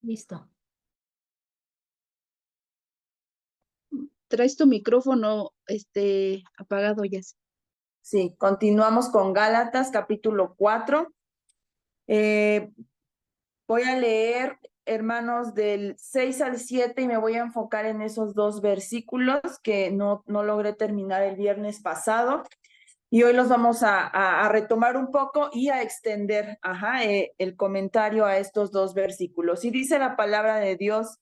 Listo. Traes tu micrófono, apagado, ya. Sí, continuamos con Gálatas, capítulo 4. Voy a leer, hermanos, del 6 al 7 y me voy a enfocar en esos dos versículos que no logré terminar el viernes pasado. Y hoy los vamos a retomar un poco y a extender el comentario a estos dos versículos. Y dice la palabra de Dios,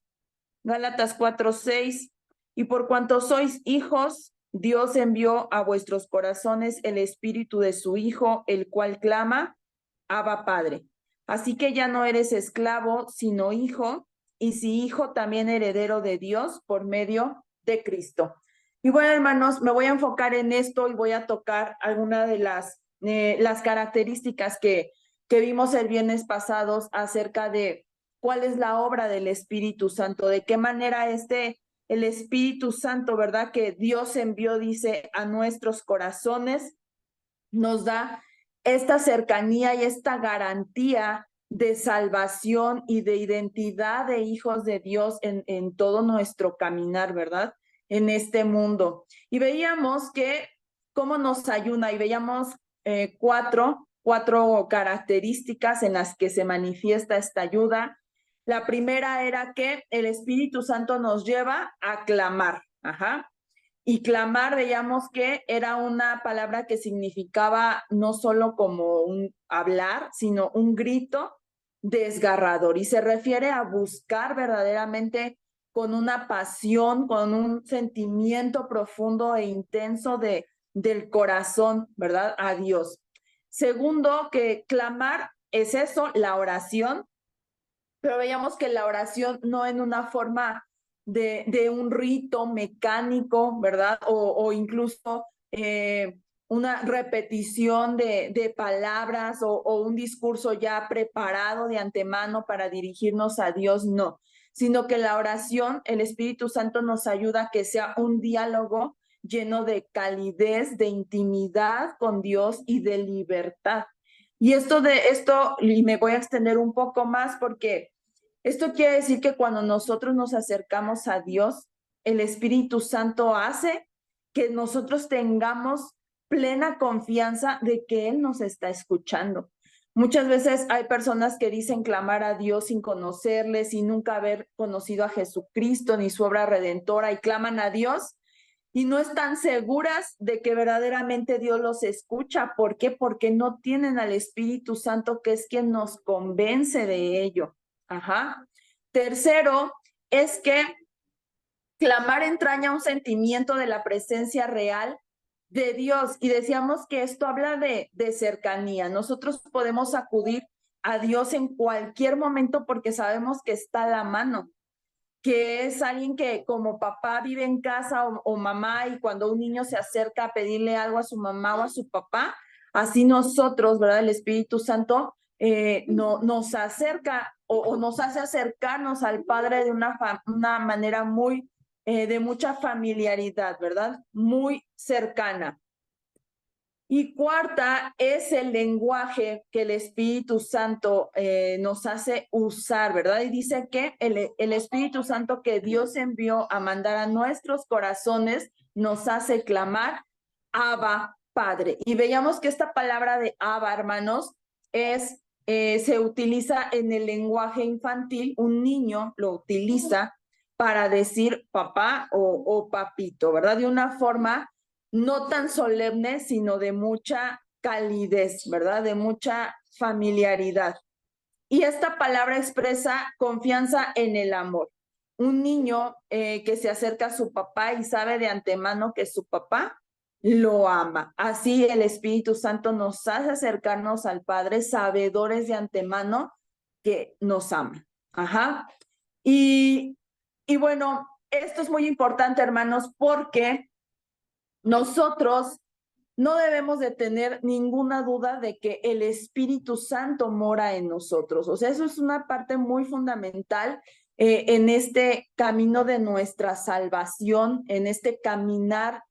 Gálatas 4:6, y por cuanto sois hijos, Dios envió a vuestros corazones el espíritu de su Hijo, el cual clama, Abba Padre. Así que ya no eres esclavo, sino hijo, y si hijo, también heredero de Dios por medio de Cristo. Y bueno, hermanos, me voy a enfocar en esto y voy a tocar algunas de las características que vimos el viernes pasado acerca de cuál es la obra del Espíritu Santo, de qué manera el Espíritu Santo, ¿verdad? Que Dios envió, dice, a nuestros corazones, nos da esta cercanía y esta garantía de salvación y de identidad de hijos de Dios en todo nuestro caminar, ¿verdad? En este mundo. Y veíamos que cómo nos ayuda y veíamos cuatro características en las que se manifiesta esta ayuda. La primera era que el Espíritu Santo nos lleva a clamar. Y clamar, veíamos que era una palabra que significaba no solo como un hablar, sino un grito desgarrador. Y se refiere a buscar verdaderamente con una pasión, con un sentimiento profundo e intenso del corazón, ¿verdad? A Dios. Segundo, que clamar es eso, la oración, pero veíamos que la oración no en una forma de un rito mecánico, ¿verdad? O incluso una repetición de palabras o un discurso ya preparado de antemano para dirigirnos a Dios, no, sino que la oración, el Espíritu Santo nos ayuda a que sea un diálogo lleno de calidez, de intimidad con Dios y de libertad. Y y me voy a extender un poco más porque esto quiere decir que cuando nosotros nos acercamos a Dios, el Espíritu Santo hace que nosotros tengamos plena confianza de que Él nos está escuchando. Muchas veces hay personas que dicen clamar a Dios sin conocerle, sin nunca haber conocido a Jesucristo ni su obra redentora, y claman a Dios y no están seguras de que verdaderamente Dios los escucha. ¿Por qué? Porque no tienen al Espíritu Santo, que es quien nos convence de ello. Tercero, es que clamar entraña un sentimiento de la presencia real de Dios. Y decíamos que esto habla de cercanía. Nosotros podemos acudir a Dios en cualquier momento porque sabemos que está a la mano, que es alguien que como papá vive en casa o mamá, y cuando un niño se acerca a pedirle algo a su mamá o a su papá, así nosotros, ¿verdad? El Espíritu Santo nos acerca o nos hace acercarnos al Padre de una manera de mucha familiaridad, ¿verdad? Muy cercana. Y cuarta es el lenguaje que el Espíritu Santo nos hace usar, ¿verdad? Y dice que el Espíritu Santo que Dios envió a mandar a nuestros corazones nos hace clamar, Abba, Padre. Y veíamos que esta palabra de Abba, hermanos, se utiliza en el lenguaje infantil. Un niño lo utiliza para decir papá o papito, ¿verdad? De una forma no tan solemne, sino de mucha calidez, ¿verdad? De mucha familiaridad. Y esta palabra expresa confianza en el amor. Un niño que se acerca a su papá y sabe de antemano que su papá lo ama. Así el Espíritu Santo nos hace acercarnos al Padre, sabedores de antemano que nos ama. Y bueno, esto es muy importante, hermanos, porque nosotros no debemos de tener ninguna duda de que el Espíritu Santo mora en nosotros. O sea, eso es una parte muy fundamental en este camino de nuestra salvación, en este caminar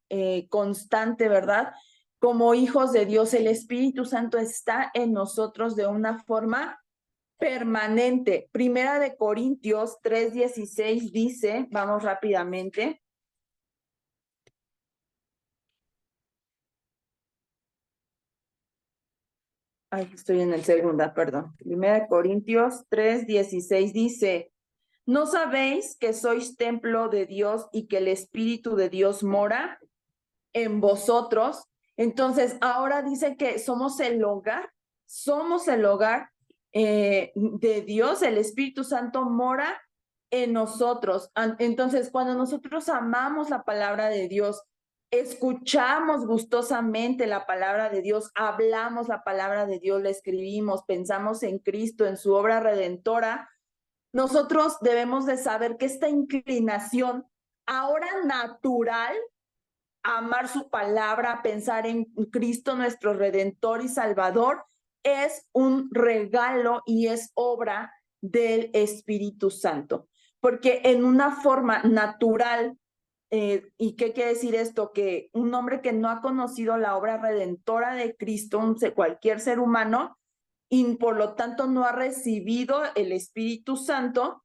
constante, ¿verdad? Como hijos de Dios, el Espíritu Santo está en nosotros de una forma permanente. Primera de Corintios 3:16 dice, vamos rápidamente. Ay, estoy en el segunda, perdón. Primera de Corintios 3:16 dice, ¿no sabéis que sois templo de Dios y que el Espíritu de Dios mora en vosotros? Entonces, ahora dice que somos el hogar de Dios, el Espíritu Santo mora en nosotros. Entonces, cuando nosotros amamos la palabra de Dios, escuchamos gustosamente la palabra de Dios, hablamos la palabra de Dios, la escribimos, pensamos en Cristo, en su obra redentora, nosotros debemos de saber que esta inclinación ahora natural amar su palabra, pensar en Cristo nuestro Redentor y Salvador, es un regalo y es obra del Espíritu Santo. Porque en una forma natural, ¿y qué quiere decir esto? Que un hombre que no ha conocido la obra redentora de Cristo, cualquier ser humano, y por lo tanto no ha recibido el Espíritu Santo,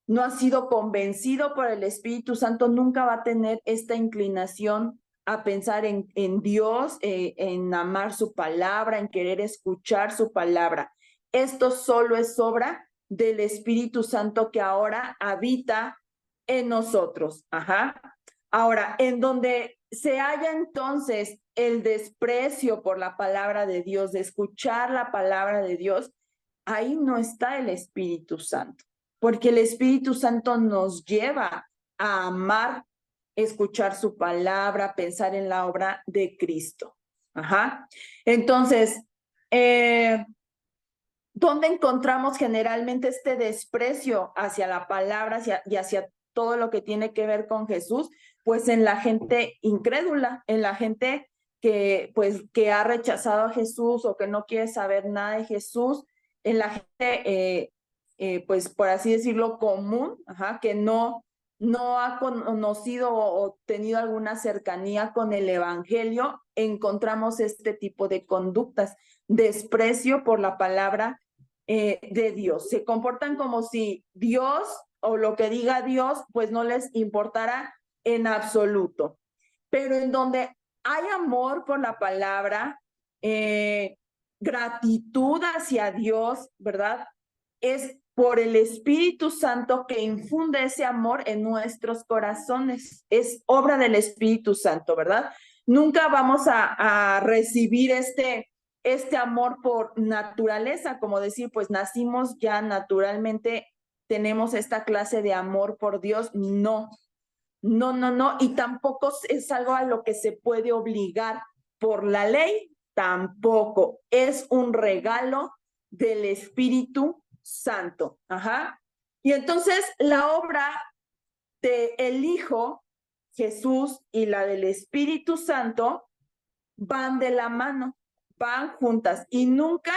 no ha sido convencido por el Espíritu Santo, nunca va a tener esta inclinación a pensar en Dios, en amar su palabra, en querer escuchar su palabra. Esto solo es obra del Espíritu Santo que ahora habita en nosotros. Ajá. Ahora, en donde se halla entonces el desprecio por la palabra de Dios, de escuchar la palabra de Dios, ahí no está el Espíritu Santo, porque el Espíritu Santo nos lleva a amar, escuchar su palabra, pensar en la obra de Cristo. Ajá. Entonces, ¿dónde encontramos generalmente este desprecio hacia la palabra y hacia todo lo que tiene que ver con Jesús? Pues en la gente incrédula, en la gente que ha rechazado a Jesús o que no quiere saber nada de Jesús, en la gente, pues por así decirlo, común, ajá, que no ha conocido o tenido alguna cercanía con el Evangelio, encontramos este tipo de conductas, desprecio por la palabra de Dios. Se comportan como si Dios o lo que diga Dios, pues no les importara en absoluto. Pero en donde hay amor por la palabra, gratitud hacia Dios, ¿verdad? Es por el Espíritu Santo que infunde ese amor en nuestros corazones. Es obra del Espíritu Santo, ¿verdad? Nunca vamos a recibir este amor por naturaleza, como decir, pues nacimos ya naturalmente, tenemos esta clase de amor por Dios. No, no, no, no. Y tampoco es algo a lo que se puede obligar por la ley, tampoco. Es un regalo del Espíritu Santo. Ajá. Y entonces la obra de el Hijo, Jesús, y la del Espíritu Santo van de la mano, van juntas y nunca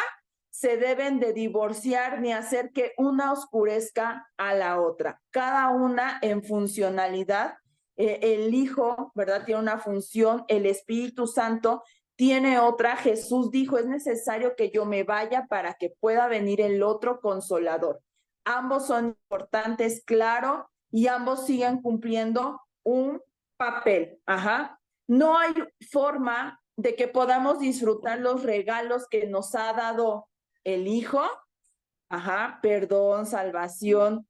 se deben de divorciar ni hacer que una oscurezca a la otra. Cada una en funcionalidad. El Hijo, ¿verdad? Tiene una función, el Espíritu Santo tiene otra. Jesús dijo, es necesario que yo me vaya para que pueda venir el otro consolador. Ambos son importantes, claro, y ambos siguen cumpliendo un papel. Ajá. No hay forma de que podamos disfrutar los regalos que nos ha dado el Hijo, ajá, perdón, salvación,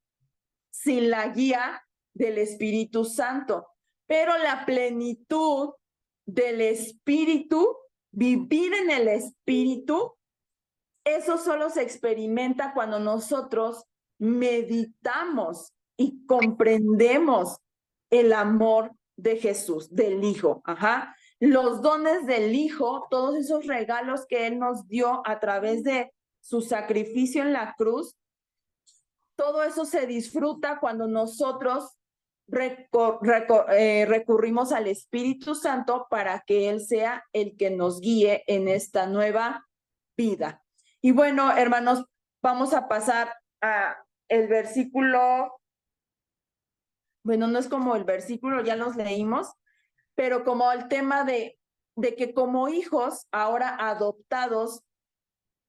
sin la guía del Espíritu Santo. Pero la plenitud del Espíritu, vivir en el Espíritu, eso solo se experimenta cuando nosotros meditamos y comprendemos el amor de Jesús, del Hijo. Ajá. Los dones del Hijo, todos esos regalos que Él nos dio a través de su sacrificio en la cruz, todo eso se disfruta cuando nosotros recurrimos al Espíritu Santo para que Él sea el que nos guíe en esta nueva vida. Y bueno, hermanos, vamos a pasar a el versículo. Bueno, no es como el versículo, ya los leímos, pero como el tema de que como hijos ahora adoptados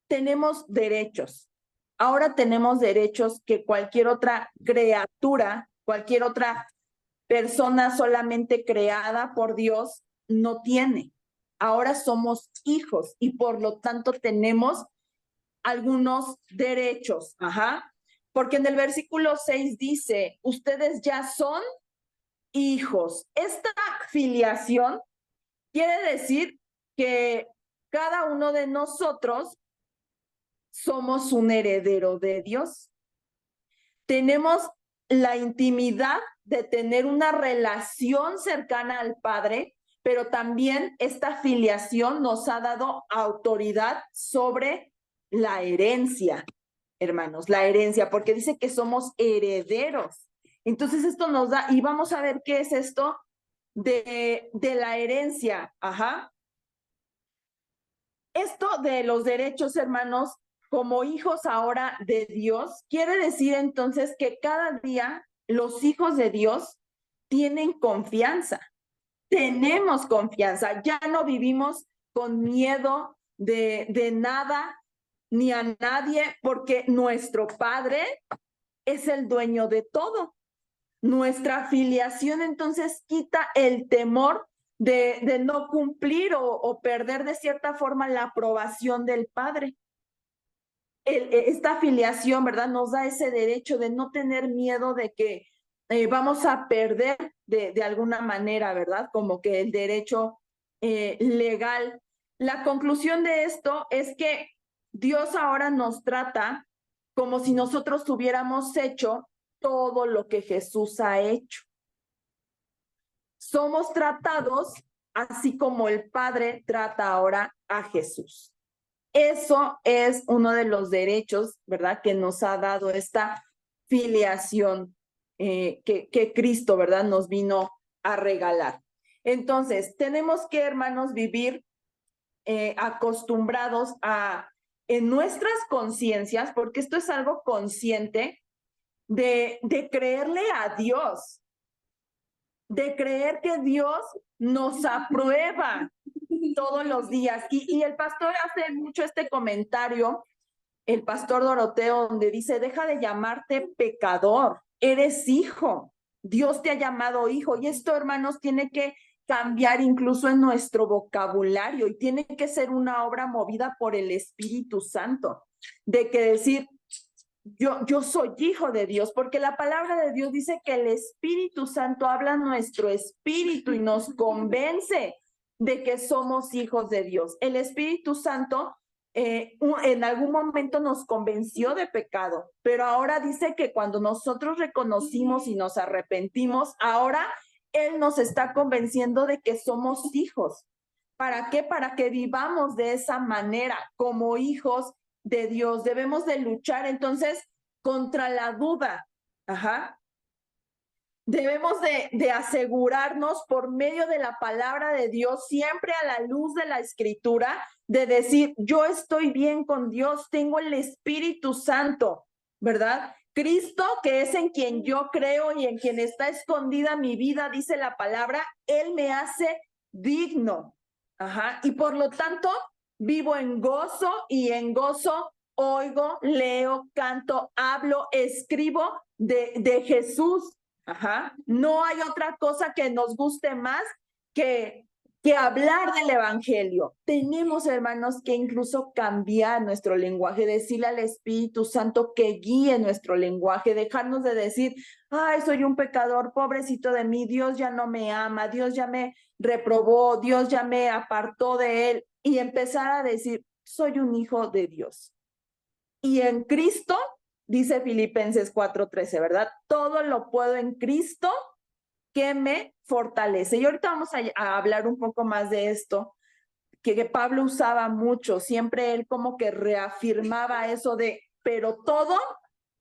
tenemos derechos. ahora tenemos derechos que cualquier otra criatura, cualquier otra persona solamente creada por Dios no tiene. Ahora somos hijos y por lo tanto tenemos algunos derechos. Ajá. Porque en el versículo 6 dice, ustedes ya son hijos. Esta filiación quiere decir que cada uno de nosotros somos un heredero de Dios. Tenemos la intimidad de tener una relación cercana al Padre, pero también esta filiación nos ha dado autoridad sobre la herencia, hermanos, la herencia, porque dice que somos herederos. Entonces esto nos da, y vamos a ver qué es esto de la herencia. Ajá. Esto de los derechos, hermanos, como hijos ahora de Dios, quiere decir entonces que cada día los hijos de Dios tienen confianza, tenemos confianza, ya no vivimos con miedo de nada ni a nadie, porque nuestro Padre es el dueño de todo. Nuestra filiación entonces quita el temor de no cumplir o perder de cierta forma la aprobación del Padre. Esta filiación, ¿verdad? Nos da ese derecho de no tener miedo de que vamos a perder de alguna manera, ¿verdad? Como que el derecho legal. La conclusión de esto es que Dios ahora nos trata como si nosotros hubiéramos hecho todo lo que Jesús ha hecho. Somos tratados así como el Padre trata ahora a Jesús. Eso es uno de los derechos, ¿verdad?, que nos ha dado esta filiación que Cristo, ¿verdad?, nos vino a regalar. Entonces, tenemos que, hermanos, vivir acostumbrados en nuestras conciencias, porque esto es algo consciente, de creerle a Dios, de creer que Dios nos aprueba todos los días. Y el pastor hace mucho este comentario, el pastor Doroteo, donde dice, deja de llamarte pecador, eres hijo, Dios te ha llamado hijo. Y esto, hermanos, tiene que cambiar incluso en nuestro vocabulario y tiene que ser una obra movida por el Espíritu Santo, de que decir, yo soy hijo de Dios, porque la palabra de Dios dice que el Espíritu Santo habla a nuestro espíritu y nos convence de que somos hijos de Dios. El Espíritu Santo en algún momento nos convenció de pecado, pero ahora dice que cuando nosotros reconocimos y nos arrepentimos, ahora Él nos está convenciendo de que somos hijos. ¿Para qué? Para que vivamos de esa manera, como hijos de Dios. Debemos de luchar entonces contra la duda. Ajá. Debemos de asegurarnos por medio de la palabra de Dios, siempre a la luz de la Escritura, de decir, yo estoy bien con Dios, tengo el Espíritu Santo, ¿verdad? Cristo, que es en quien yo creo y en quien está escondida mi vida, dice la palabra, Él me hace digno. Ajá. Y por lo tanto, vivo en gozo y en gozo oigo, leo, canto, hablo, escribo de Jesús. Ajá. No hay otra cosa que nos guste más que hablar del Evangelio. Tenemos, hermanos, que incluso cambiar nuestro lenguaje, decirle al Espíritu Santo que guíe nuestro lenguaje, dejarnos de decir, ay, soy un pecador, pobrecito de mí, Dios ya no me ama, Dios ya me reprobó, Dios ya me apartó de Él, y empezar a decir, soy un hijo de Dios. Y en Cristo, dice Filipenses 4:13, ¿verdad? Todo lo puedo en Cristo que me fortalece. Y ahorita vamos a hablar un poco más de esto, que Pablo usaba mucho, siempre él como que reafirmaba eso de, pero todo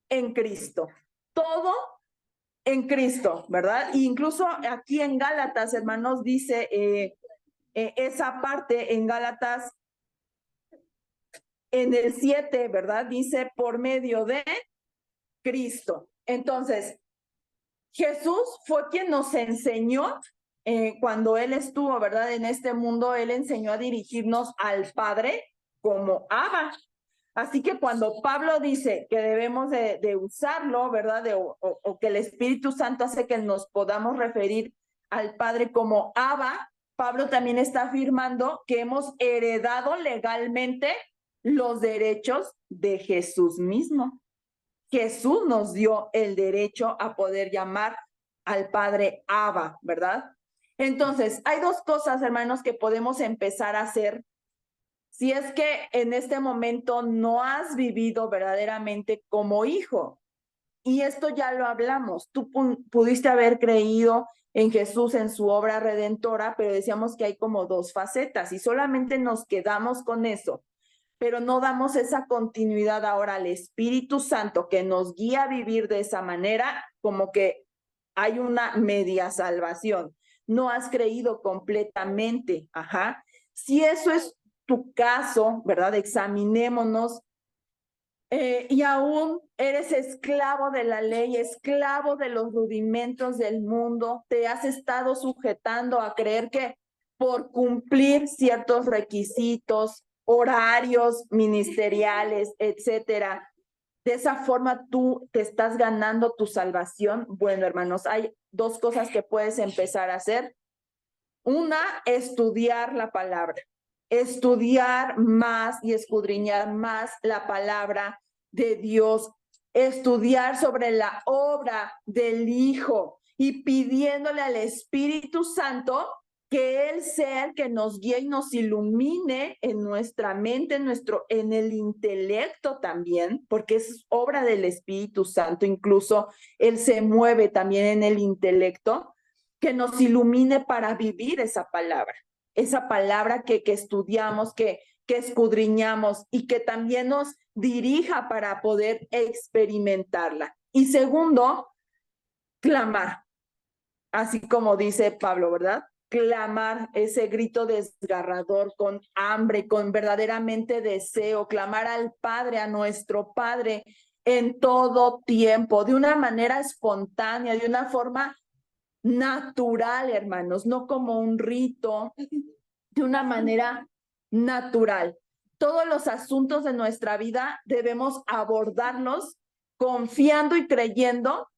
en Cristo, todo en Cristo, ¿verdad? E incluso aquí en Gálatas, hermanos, dice esa parte en Gálatas, en el 7, ¿verdad? Dice, por medio de Cristo. Entonces, Jesús fue quien nos enseñó cuando Él estuvo, ¿verdad? En este mundo, Él enseñó a dirigirnos al Padre como Abba. Así que cuando Pablo dice que debemos de usarlo, ¿verdad? O que el Espíritu Santo hace que nos podamos referir al Padre como Abba, Pablo también está afirmando que hemos heredado legalmente los derechos de Jesús mismo. Jesús nos dio el derecho a poder llamar al Padre Abba, ¿verdad? Entonces, hay dos cosas, hermanos, que podemos empezar a hacer si es que en este momento no has vivido verdaderamente como hijo. Y esto ya lo hablamos. Tú pudiste haber creído en Jesús, en su obra redentora, pero decíamos que hay como dos facetas y solamente nos quedamos con eso, pero no damos esa continuidad ahora al Espíritu Santo que nos guía a vivir de esa manera, como que hay una media salvación. No has creído completamente. Ajá. Si eso es tu caso, ¿verdad? Examinémonos. Y aún eres esclavo de la ley, esclavo de los rudimentos del mundo, te has estado sujetando a creer que por cumplir ciertos requisitos, horarios ministeriales, etcétera, de esa forma tú te estás ganando tu salvación. Bueno, hermanos, hay dos cosas que puedes empezar a hacer. Una, estudiar la palabra, estudiar más y escudriñar más la palabra de Dios, estudiar sobre la obra del Hijo y pidiéndole al Espíritu Santo que Él sea el que nos guíe y nos ilumine en nuestra mente, en el intelecto también, porque es obra del Espíritu Santo, incluso Él se mueve también en el intelecto, que nos ilumine para vivir esa palabra que estudiamos, que escudriñamos y que también nos dirija para poder experimentarla. Y segundo, clamar, así como dice Pablo, ¿verdad? Clamar ese grito desgarrador con hambre, con verdaderamente deseo, clamar al Padre, a nuestro Padre en todo tiempo, de una manera espontánea, de una forma natural, hermanos, no como un rito, de una manera natural. Todos los asuntos de nuestra vida debemos abordarlos confiando y creyendo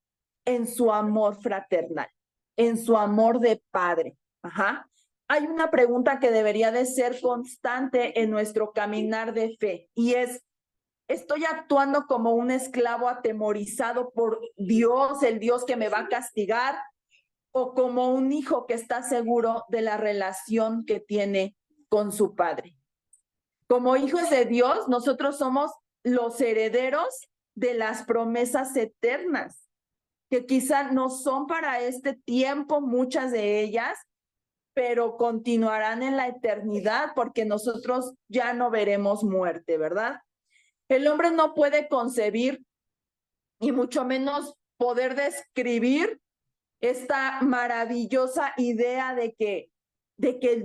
en su amor fraternal, en su amor de padre. Ajá. Hay una pregunta que debería de ser constante en nuestro caminar de fe y es, ¿estoy actuando como un esclavo atemorizado por Dios, el Dios que me va a castigar? ¿O como un hijo que está seguro de la relación que tiene con su padre? Como hijos de Dios, nosotros somos los herederos de las promesas eternas, que quizá no son para este tiempo, muchas de ellas, pero continuarán en la eternidad porque nosotros ya no veremos muerte, ¿verdad? El hombre no puede concebir y mucho menos poder describir esta maravillosa idea de que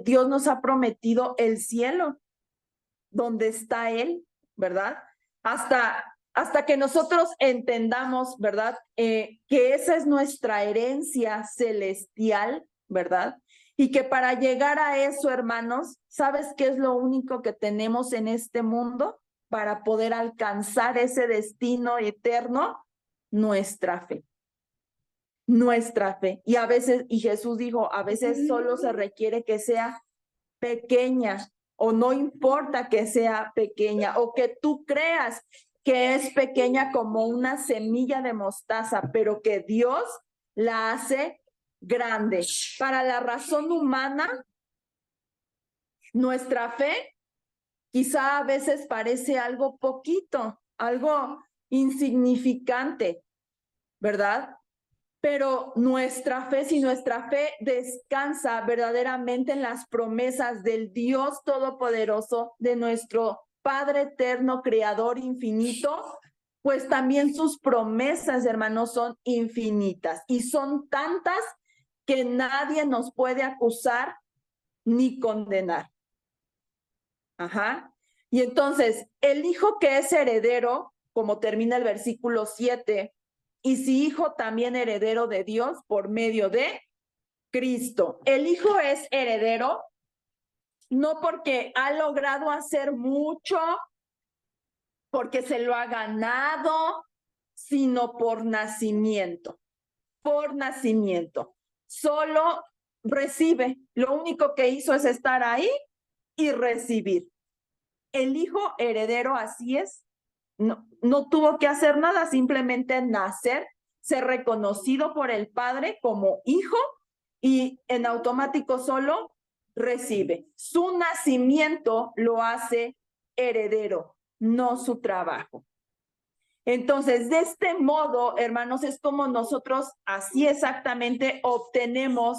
Dios nos ha prometido el cielo, donde está Él, ¿verdad? Hasta que nosotros entendamos, ¿verdad? Que esa es nuestra herencia celestial, ¿verdad? Y que para llegar a eso, hermanos, ¿sabes qué es lo único que tenemos en este mundo para poder alcanzar ese destino eterno? Nuestra fe. Nuestra fe. Y a veces, y Jesús dijo, a veces solo se requiere que sea pequeña, o no importa que sea pequeña, o que tú creas que es pequeña como una semilla de mostaza, pero que Dios la hace grande. Para la razón humana, nuestra fe quizá a veces parece algo poquito, algo insignificante, ¿verdad? Pero nuestra fe, si nuestra fe descansa verdaderamente en las promesas del Dios Todopoderoso, de nuestro Padre eterno, Creador infinito, pues también sus promesas, hermanos, son infinitas y son tantas que nadie nos puede acusar ni condenar. Ajá. Y entonces, el hijo que es heredero, como termina el versículo 7, y si hijo también heredero de Dios por medio de Cristo. El hijo es heredero no porque ha logrado hacer mucho, porque se lo ha ganado, sino por nacimiento. Por nacimiento. Solo recibe. Lo único que hizo es estar ahí y recibir. El hijo heredero así es. No tuvo que hacer nada, simplemente nacer, ser reconocido por el padre como hijo y en automático solo recibe. Su nacimiento lo hace heredero, no su trabajo. Entonces, de este modo, hermanos, es como nosotros así exactamente obtenemos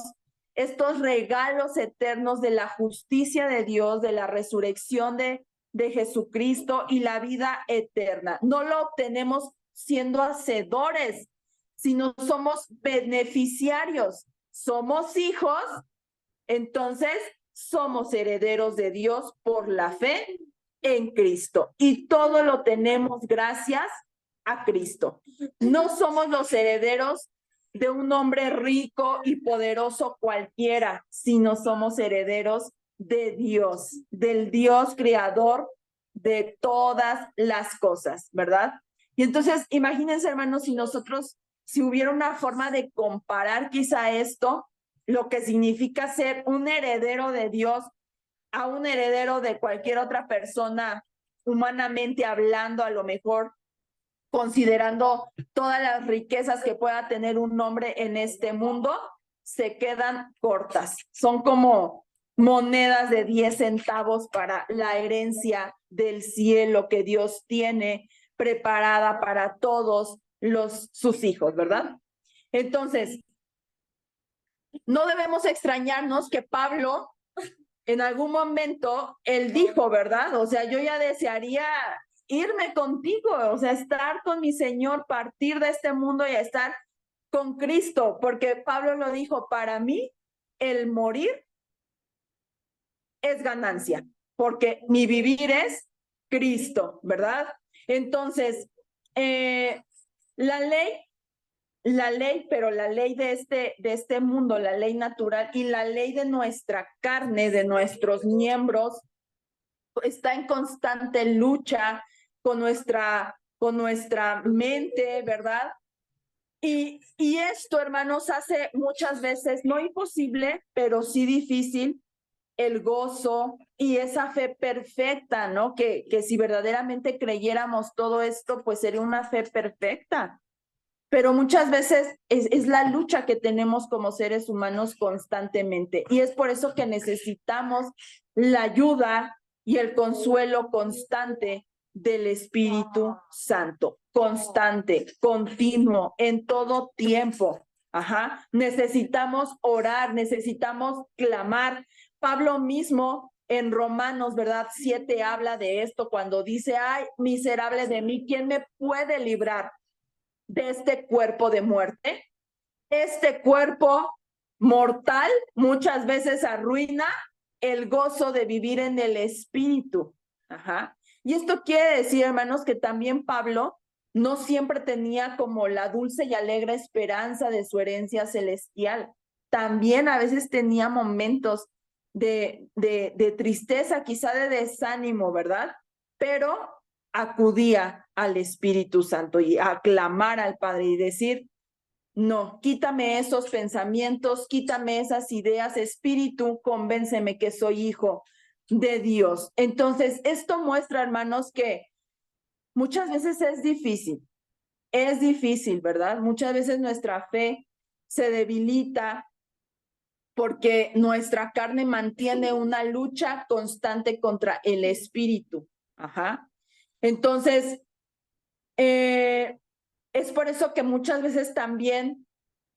estos regalos eternos de la justicia de Dios, de la resurrección de Jesucristo y la vida eterna. No lo obtenemos siendo hacedores, sino somos beneficiarios. Somos hijos, entonces somos herederos de Dios por la fe en Cristo. Y todo lo tenemos gracias a Cristo. No somos los herederos de un hombre rico y poderoso cualquiera, sino somos herederos de Dios, del Dios creador de todas las cosas, ¿verdad? Y entonces, imagínense, hermanos, si hubiera una forma de comparar quizá esto, lo que significa ser un heredero de Dios a un heredero de cualquier otra persona, humanamente hablando, a lo mejor considerando todas las riquezas que pueda tener un hombre en este mundo, se quedan cortas. Son como monedas de 10 centavos para la herencia del cielo que Dios tiene preparada para todos sus hijos, ¿verdad? Entonces, no debemos extrañarnos que Pablo en algún momento, él dijo, ¿verdad? O sea, yo ya desearía irme contigo, o sea, estar con mi Señor, partir de este mundo y estar con Cristo, porque Pablo lo dijo, para mí el morir es ganancia, porque mi vivir es Cristo, ¿verdad? Entonces, la ley, pero la ley de este mundo, la ley natural y la ley de nuestra carne, de nuestros miembros, está en constante lucha con nuestra mente, ¿verdad? Y esto, hermanos, hace muchas veces, no imposible, pero sí difícil, el gozo y esa fe perfecta, ¿no? Que si verdaderamente creyéramos todo esto, pues sería una fe perfecta. Pero muchas veces es la lucha que tenemos como seres humanos constantemente. Y es por eso que necesitamos la ayuda y el consuelo constante del Espíritu Santo. Constante, continuo, en todo tiempo. Ajá. Necesitamos orar, necesitamos clamar. Pablo mismo en Romanos, ¿verdad? 7 habla de esto cuando dice, ay, miserable de mí, ¿quién me puede librar de este cuerpo de muerte? Este cuerpo mortal muchas veces arruina el gozo de vivir en el Espíritu. Ajá. Y esto quiere decir, hermanos, que también Pablo no siempre tenía como la dulce y alegre esperanza de su herencia celestial. También a veces tenía momentos de tristeza, quizá de desánimo, ¿verdad? Pero acudía al Espíritu Santo y a clamar al Padre y decir, no, quítame esos pensamientos, quítame esas ideas, Espíritu, convénceme que soy hijo de Dios. Entonces, esto muestra, hermanos, que muchas veces es difícil, ¿verdad? Muchas veces nuestra fe se debilita porque nuestra carne mantiene una lucha constante contra el Espíritu. Ajá. Entonces, es por eso que muchas veces también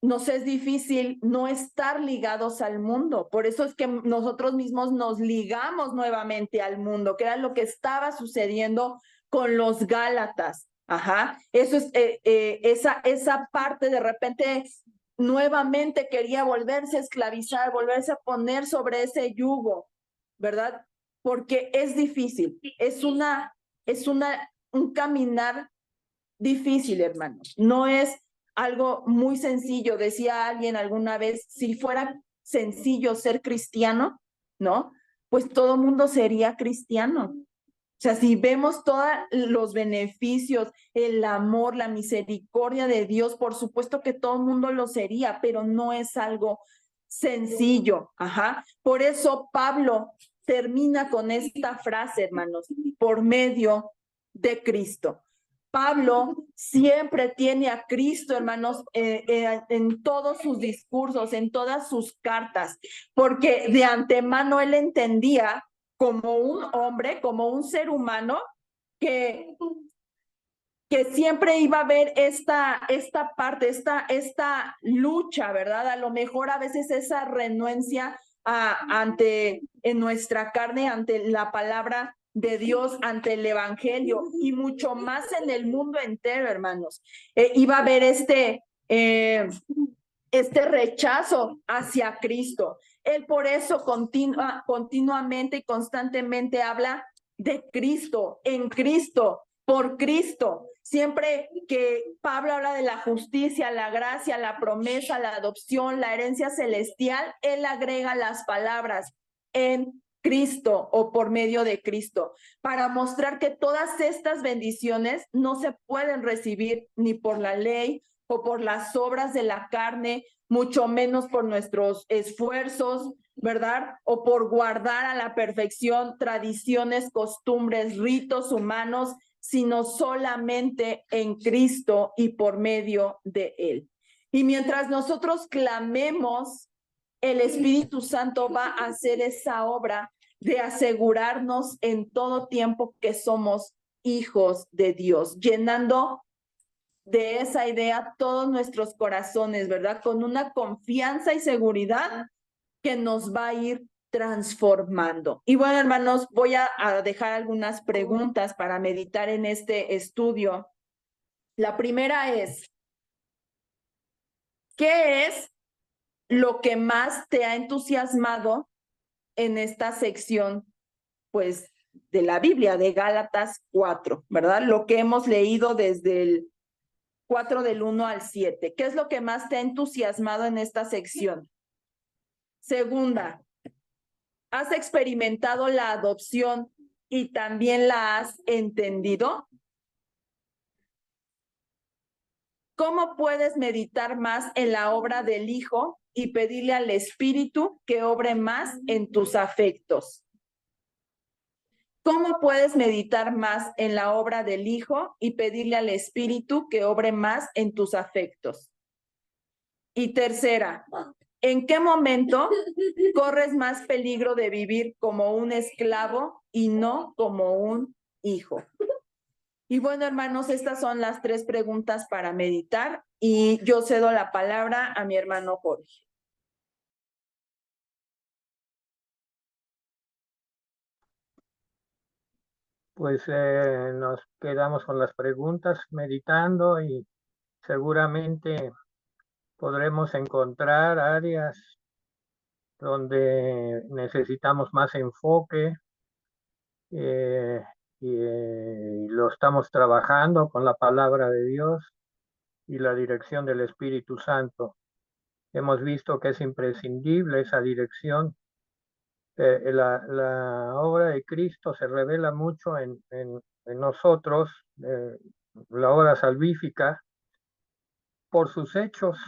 nos es difícil no estar ligados al mundo. Por eso es que nosotros mismos nos ligamos nuevamente al mundo, que era lo que estaba sucediendo con los Gálatas. Ajá. Eso es esa parte de repente nuevamente quería volverse a esclavizar, volverse a poner sobre ese yugo, ¿verdad? Porque es difícil, es un caminar difícil, hermanos. No es algo muy sencillo. Decía alguien alguna vez, si fuera sencillo ser cristiano, ¿no? Pues todo mundo sería cristiano. O sea, si vemos todos los beneficios, el amor, la misericordia de Dios, por supuesto que todo el mundo lo sería, pero no es algo sencillo. Ajá. Por eso Pablo termina con esta frase, hermanos, por medio de Cristo. Pablo siempre tiene a Cristo, hermanos, en todos sus discursos, en todas sus cartas, porque de antemano él entendía como un hombre, como un ser humano, que, que siempre iba a haber esta parte, esta lucha, ¿verdad? A lo mejor a veces esa renuencia en nuestra carne, ante la palabra de Dios, ante el evangelio, y mucho más en el mundo entero, hermanos. Iba a haber este rechazo hacia Cristo. Él por eso continuamente y constantemente habla de Cristo, en Cristo, por Cristo. Siempre que Pablo habla de la justicia, la gracia, la promesa, la adopción, la herencia celestial, él agrega las palabras en Cristo o por medio de Cristo, para mostrar que todas estas bendiciones no se pueden recibir ni por la ley o por las obras de la carne, mucho menos por nuestros esfuerzos, ¿verdad? O por guardar a la perfección tradiciones, costumbres, ritos humanos, sino solamente en Cristo y por medio de Él. Y mientras nosotros clamemos, el Espíritu Santo va a hacer esa obra de asegurarnos en todo tiempo que somos hijos de Dios, llenando de esa idea todos nuestros corazones, ¿verdad? Con una confianza y seguridad que nos va a ir transformando. Y bueno, hermanos, voy a dejar algunas preguntas para meditar en este estudio. La primera es, ¿qué es lo que más te ha entusiasmado en esta sección, pues, de la Biblia, de Gálatas 4, ¿verdad? Lo que hemos leído desde el 4 del 1 al 7. ¿Qué es lo que más te ha entusiasmado en esta sección? Segunda, ¿has experimentado la adopción y también la has entendido? ¿Cómo puedes meditar más en la obra del Hijo y pedirle al Espíritu que obre más en tus afectos? ¿Cómo puedes meditar más en la obra del Hijo y pedirle al Espíritu que obre más en tus afectos? Y tercera, ¿en qué momento corres más peligro de vivir como un esclavo y no como un hijo? Y bueno, hermanos, estas son las 3 preguntas para meditar y yo cedo la palabra a mi hermano Jorge. Pues nos quedamos con las preguntas meditando y seguramente podremos encontrar áreas donde necesitamos más enfoque eh, y lo estamos trabajando con la palabra de Dios y la dirección del Espíritu Santo. Hemos visto que es imprescindible esa dirección. La obra de Cristo se revela mucho en nosotros, la obra salvífica, por sus hechos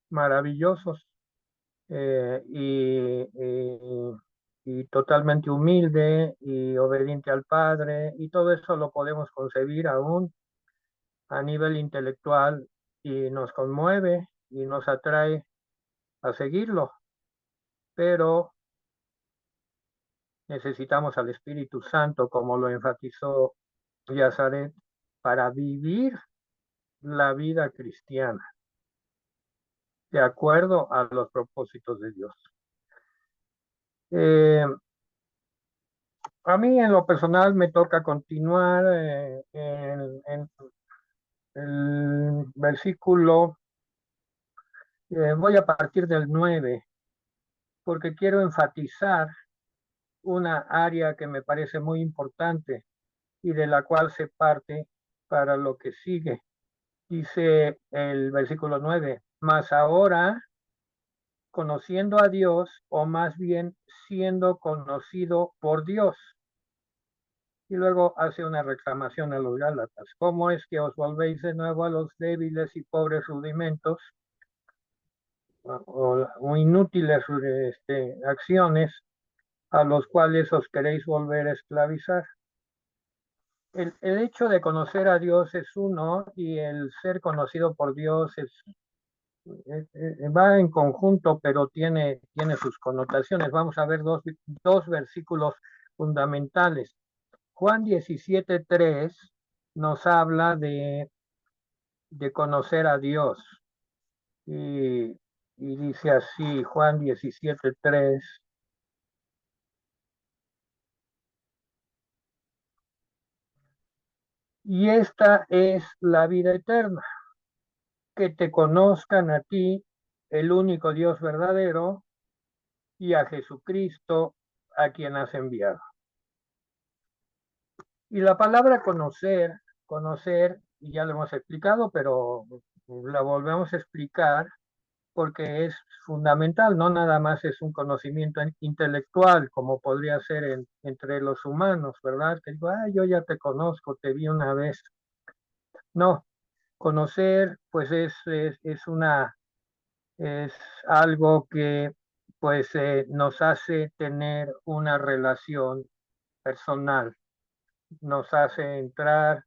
maravillosos y totalmente humilde y obediente al Padre, y todo eso lo podemos concebir aún a nivel intelectual y nos conmueve y nos atrae a seguirlo, pero necesitamos al Espíritu Santo, como lo enfatizó Yazaret, para vivir la vida cristiana de acuerdo a los propósitos de Dios. Eh, a mí en lo personal me toca continuar en el versículo, voy a partir del 9, porque quiero enfatizar una área que me parece muy importante y de la cual se parte para lo que sigue. Dice el versículo 9, mas ahora conociendo a Dios, o más bien siendo conocido por Dios. Y luego hace una reclamación a los Gálatas. ¿Cómo es que os volvéis de nuevo a los débiles y pobres rudimentos o inútiles acciones a los cuales os queréis volver a esclavizar? El hecho de conocer a Dios es uno y el ser conocido por Dios va en conjunto, pero tiene sus connotaciones. Vamos a ver dos versículos fundamentales. Juan 17:3 nos habla de conocer a Dios. Y dice así, Juan 17:3. Y esta es la vida eterna, que te conozcan a ti, el único Dios verdadero, y a Jesucristo, a quien has enviado. Y la palabra conocer, y ya lo hemos explicado, pero la volvemos a explicar porque es fundamental, no nada más es un conocimiento intelectual, como podría ser entre los humanos, ¿verdad? Que digo, yo ya te conozco, te vi una vez. No, conocer, pues es algo que pues nos hace tener una relación personal, nos hace entrar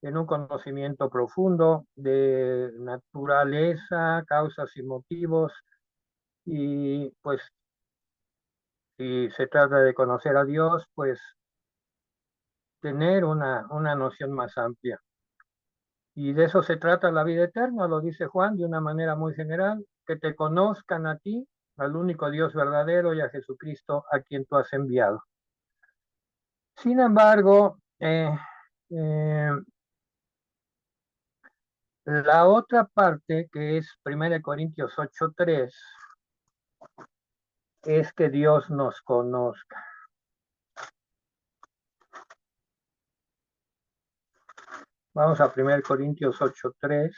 en un conocimiento profundo de naturaleza, causas y motivos, y pues si se trata de conocer a Dios, pues tener una noción más amplia. Y de eso se trata la vida eterna, lo dice Juan de una manera muy general, que te conozcan a ti, al único Dios verdadero y a Jesucristo a quien tú has enviado. Sin embargo, eh, la otra parte, que es 1 Corintios 8:3, es que Dios nos conozca. Vamos a 1 Corintios 8:3.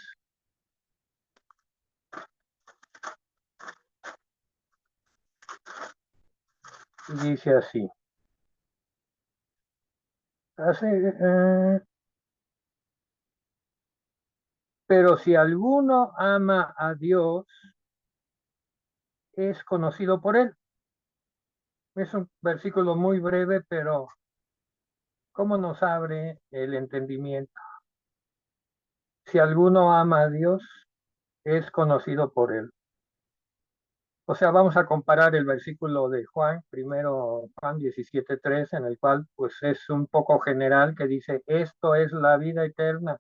Y dice así. Pero si alguno ama a Dios, es conocido por él. Es un versículo muy breve, pero ¿cómo nos abre el entendimiento? Si alguno ama a Dios, es conocido por él. O sea, vamos a comparar el versículo de Juan, primero Juan 17:3, en el cual pues es un poco general, que dice, esto es la vida eterna,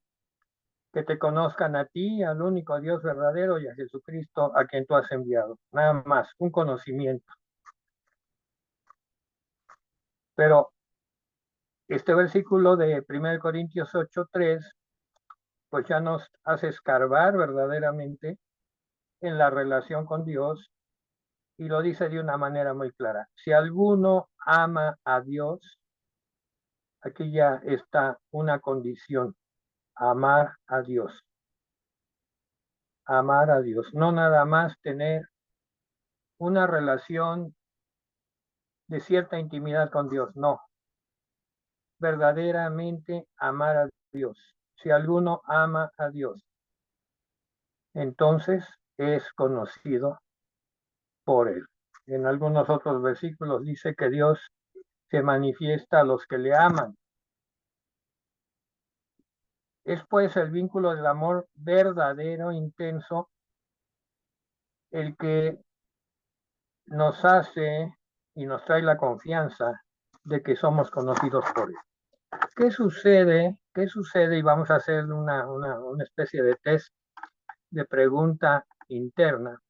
que te conozcan a ti, al único Dios verdadero y a Jesucristo a quien tú has enviado. Nada más, un conocimiento. Pero este versículo de 1 Corintios 8:3, pues ya nos hace escarbar verdaderamente en la relación con Dios y lo dice de una manera muy clara. Si alguno ama a Dios, aquí ya está una condición, amar a Dios. Amar a Dios, no nada más tener una relación de cierta intimidad con Dios, no, verdaderamente amar a Dios. Si alguno ama a Dios, entonces es conocido por él. En algunos otros versículos dice que Dios se manifiesta a los que le aman. Es pues el vínculo del amor verdadero, intenso, el que nos hace y nos trae la confianza de que somos conocidos por él. ¿Qué sucede? ¿Qué sucede? Y vamos a hacer una especie de test de pregunta interna.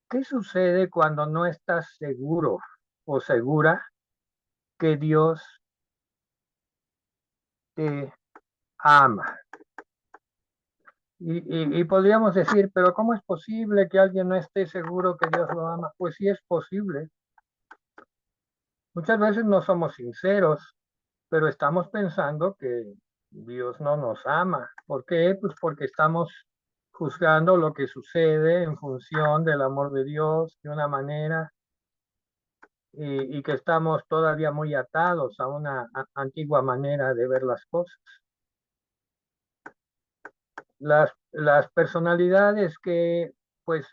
¿Qué sucede cuando no estás seguro o segura que Dios te ama? Y podríamos decir, pero ¿cómo es posible que alguien no esté seguro que Dios lo ama? Pues sí es posible. Muchas veces no somos sinceros, pero estamos pensando que Dios no nos ama. ¿Por qué? Pues porque estamos juzgando lo que sucede en función del amor de Dios de una manera y que estamos todavía muy atados a una antigua manera de ver las cosas. Las personalidades que pues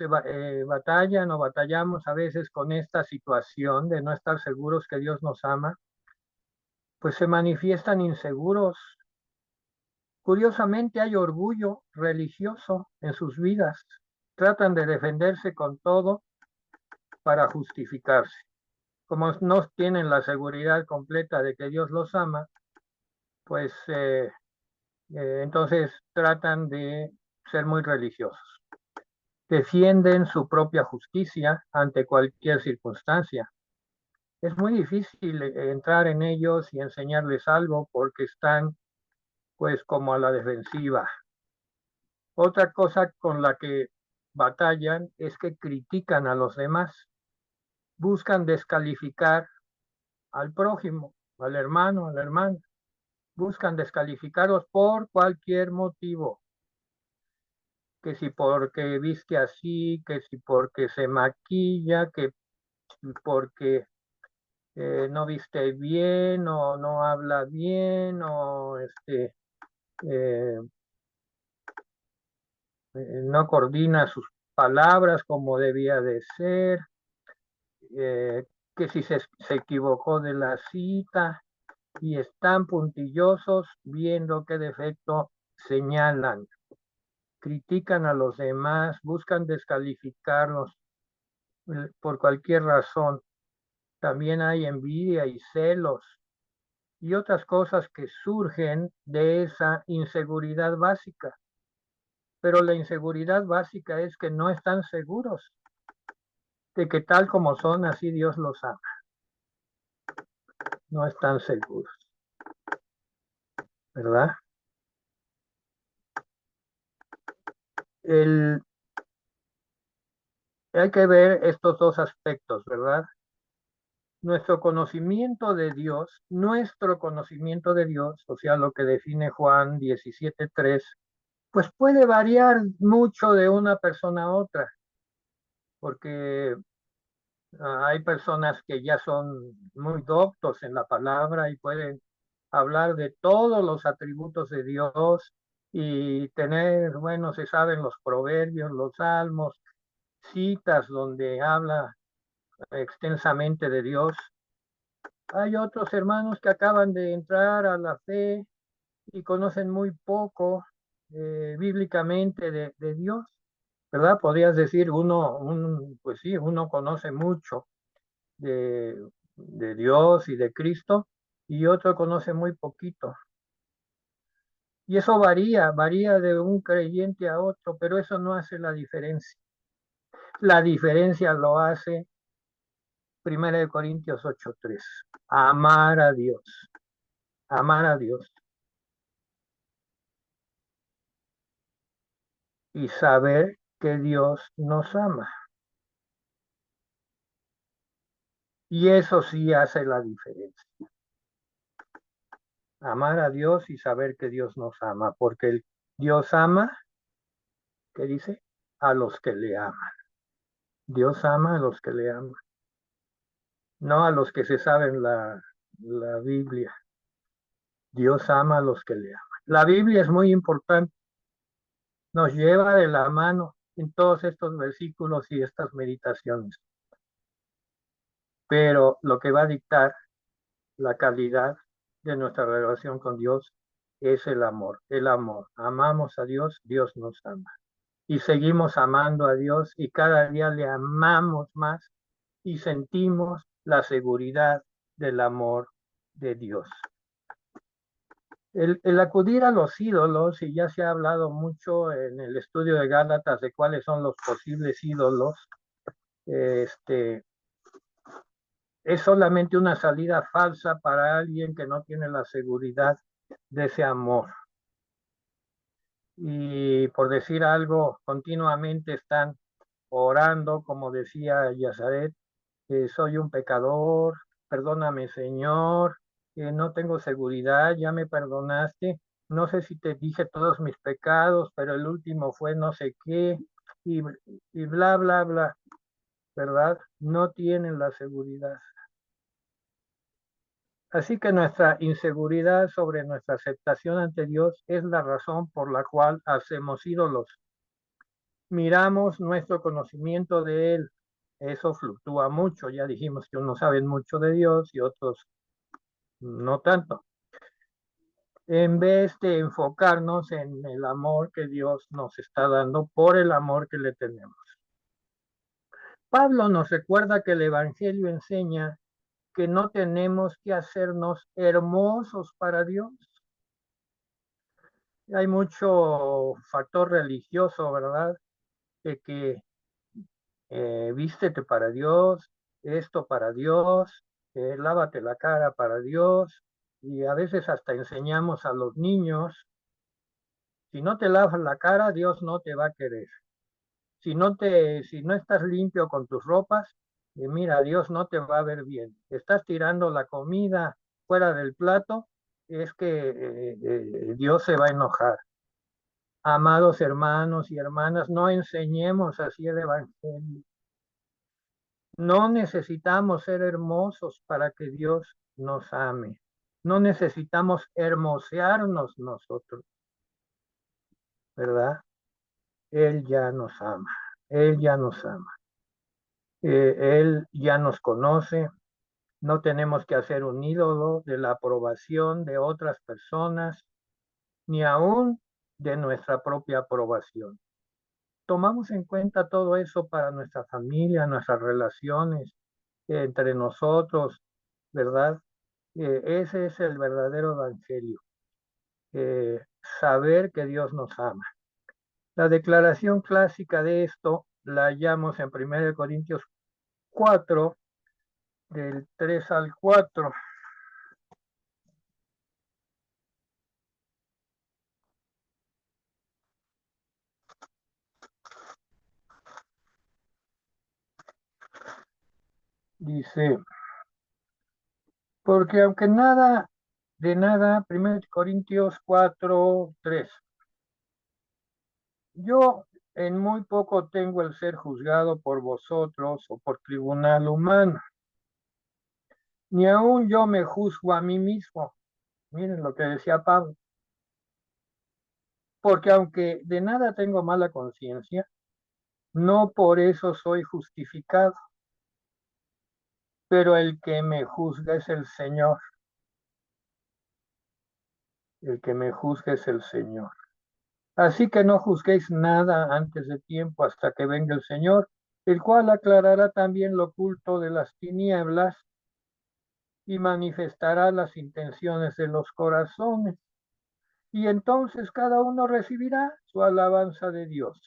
batallan o batallamos a veces con esta situación de no estar seguros que Dios nos ama, pues se manifiestan inseguros. Curiosamente hay orgullo religioso en sus vidas. Tratan de defenderse con todo para justificarse. Como no tienen la seguridad completa de que Dios los ama, pues entonces tratan de ser muy religiosos. Defienden su propia justicia ante cualquier circunstancia. Es muy difícil entrar en ellos y enseñarles algo porque están pues como a la defensiva. Otra cosa con la que batallan es que critican a los demás, buscan descalificar al prójimo, al hermano, a la hermana, buscan descalificarlos por cualquier motivo, que si porque viste así, que si porque se maquilla, que porque no viste bien o no habla bien o eh, no coordina sus palabras como debía de ser, que si se equivocó de la cita y están puntillosos viendo qué defecto señalan, critican a los demás, buscan descalificarlos por cualquier razón. También hay envidia y celos y otras cosas que surgen de esa inseguridad básica. Pero la inseguridad básica es que no están seguros de que tal como son, así Dios los ama. No están seguros, ¿verdad? El, hay que ver estos dos aspectos, ¿verdad? Nuestro conocimiento de Dios, o sea, lo que define Juan 17:3, pues puede variar mucho de una persona a otra, porque hay personas que ya son muy doctos en la palabra y pueden hablar de todos los atributos de Dios y tener, bueno, se saben los proverbios, los salmos, citas donde habla extensamente de Dios. Hay otros hermanos que acaban de entrar a la fe y conocen muy poco bíblicamente de Dios, ¿verdad? Podrías decir pues sí, uno conoce mucho de Dios y de Cristo y otro conoce muy poquito. Y eso varía de un creyente a otro, pero eso no hace la diferencia. La diferencia lo hace 1 Corintios 8:3. Amar a Dios y saber que Dios nos ama. Y eso sí hace la diferencia. Amar a Dios y saber que Dios nos ama, porque Dios ama, ¿qué dice? A los que le aman. Dios ama a los que le aman, no a los que se saben la Biblia. Dios ama a los que le aman. La Biblia es muy importante, nos lleva de la mano en todos estos versículos y estas meditaciones, pero lo que va a dictar la calidad de nuestra relación con Dios es el amor. El amor. Amamos a Dios, Dios nos ama. Y seguimos amando a Dios y cada día le amamos más y sentimos la seguridad del amor de Dios. El acudir a los ídolos, y ya se ha hablado mucho en el estudio de Gálatas de cuáles son los posibles ídolos, es solamente una salida falsa para alguien que no tiene la seguridad de ese amor. Y por decir algo, continuamente están orando, como decía Yazaret, soy un pecador, perdóname Señor, no tengo seguridad, ya me perdonaste, no sé si te dije todos mis pecados, pero el último fue no sé qué, y, y bla, bla, bla, ¿verdad? No tienen la seguridad. Así que nuestra inseguridad sobre nuestra aceptación ante Dios es la razón por la cual hacemos ídolos. Miramos nuestro conocimiento de Él. Eso fluctúa mucho. Ya dijimos que unos saben mucho de Dios y otros no tanto. En vez de enfocarnos en el amor que Dios nos está dando por el amor que le tenemos. Pablo nos recuerda que el Evangelio enseña que no tenemos que hacernos hermosos para Dios. Hay mucho factor religioso, ¿verdad? De que vístete para Dios, esto para Dios, lávate la cara para Dios, y a veces hasta enseñamos a los niños, si no te lavas la cara, Dios no te va a querer. Si no estás limpio con tus ropas, mira, Dios no te va a ver bien. Estás tirando la comida fuera del plato, es que Dios se va a enojar. Amados hermanos y hermanas, no enseñemos así el Evangelio. No necesitamos ser hermosos para que Dios nos ame. No necesitamos hermosearnos nosotros, ¿verdad? Él ya nos ama. Él ya nos ama. Él ya nos conoce. No tenemos que hacer un ídolo de la aprobación de otras personas, ni aún de nuestra propia aprobación. Tomamos en cuenta todo eso para nuestra familia, nuestras relaciones entre nosotros, ¿verdad? Ese es el verdadero evangelio, eh, saber que Dios nos ama. La declaración clásica de esto la hallamos en 1 Corintios 4, del 3 al 4. Dice, porque aunque nada, de nada, 1 Corintios 4, 3. Yo en muy poco tengo el ser juzgado por vosotros o por tribunal humano, ni aun yo me juzgo a mí mismo. Miren lo que decía Pablo. Porque aunque de nada tengo mala conciencia, no por eso soy justificado, pero el que me juzga es el Señor. El que me juzga es el Señor. Así que no juzguéis nada antes de tiempo hasta que venga el Señor, el cual aclarará también lo oculto de las tinieblas y manifestará las intenciones de los corazones. Y entonces cada uno recibirá su alabanza de Dios.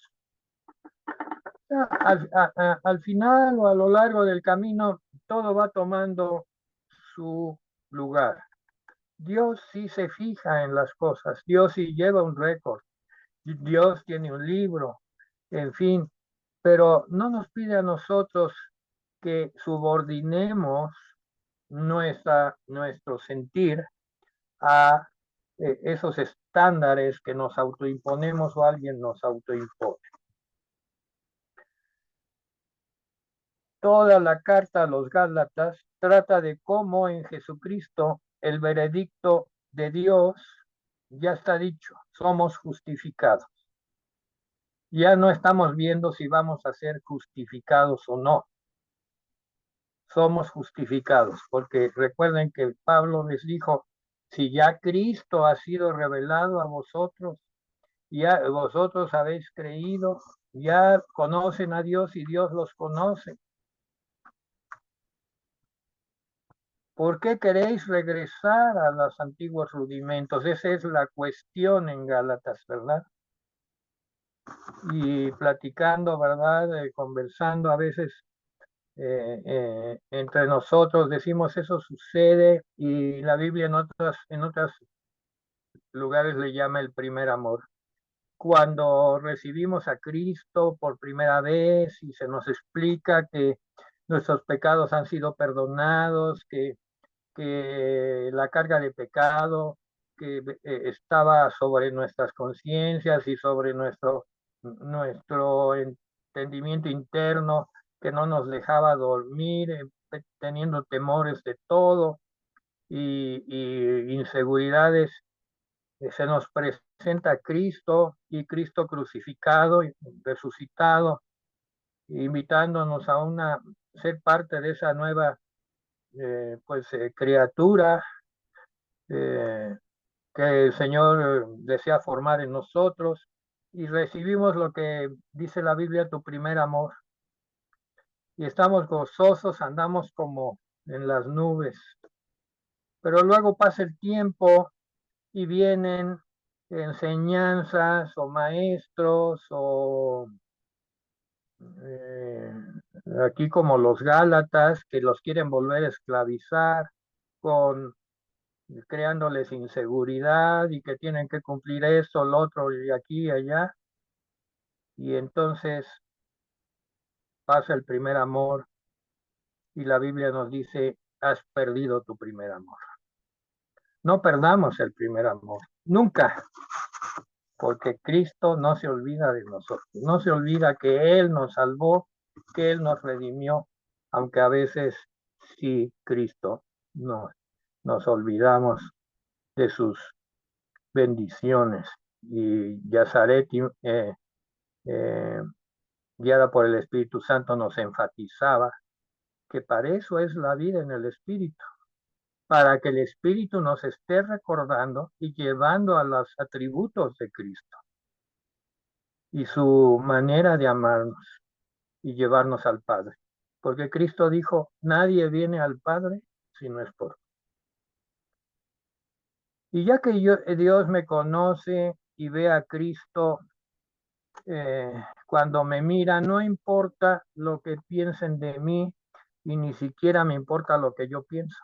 Al final o a lo largo del camino, todo va tomando su lugar. Dios sí se fija en las cosas, Dios sí lleva un récord, Dios tiene un libro, en fin, pero no nos pide a nosotros que subordinemos nuestro sentir a esos estándares que nos autoimponemos o alguien nos autoimpone. Toda la carta a los Gálatas trata de cómo en Jesucristo el veredicto de Dios ya está dicho, somos justificados. Ya no estamos viendo si vamos a ser justificados o no. Somos justificados, porque recuerden que Pablo les dijo, si ya Cristo ha sido revelado a vosotros, ya vosotros habéis creído, ya conocen a Dios y Dios los conoce. ¿Por qué queréis regresar a los antiguos rudimentos? Esa es la cuestión en Gálatas, ¿verdad? Y platicando, ¿verdad? Conversando a veces entre nosotros, decimos eso sucede y la Biblia en otros lugares le llama el primer amor. Cuando recibimos a Cristo por primera vez y se nos explica que nuestros pecados han sido perdonados, que la carga de pecado que estaba sobre nuestras conciencias y sobre nuestro entendimiento interno, que no nos dejaba dormir, teniendo temores de todo. y inseguridades, se nos presenta Cristo y Cristo crucificado y resucitado, invitándonos a ser parte de esa nueva criatura eh, que el Señor desea formar en nosotros, y recibimos lo que dice la Biblia, tu primer amor, y estamos gozosos, andamos como en las nubes, pero luego pasa el tiempo y vienen enseñanzas o maestros o eh, aquí como los Gálatas que los quieren volver a esclavizar con creándoles inseguridad y que tienen que cumplir esto, lo otro y aquí y allá. Y entonces pasa el primer amor y la Biblia nos dice, has perdido tu primer amor. No perdamos el primer amor, nunca, porque Cristo no se olvida de nosotros, no se olvida que Él nos salvó, que Él nos redimió, aunque a veces sí, Cristo no, nos olvidamos de sus bendiciones. Y Yazaret, eh, guiada por el Espíritu Santo, nos enfatizaba que para eso es la vida en el Espíritu, para que el Espíritu nos esté recordando y llevando a los atributos de Cristo y su manera de amarnos y llevarnos al Padre. Porque Cristo dijo, nadie viene al Padre si no es por mí. Y ya que Dios me conoce y ve a Cristo, cuando me mira, no importa lo que piensen de mí y ni siquiera me importa lo que yo pienso.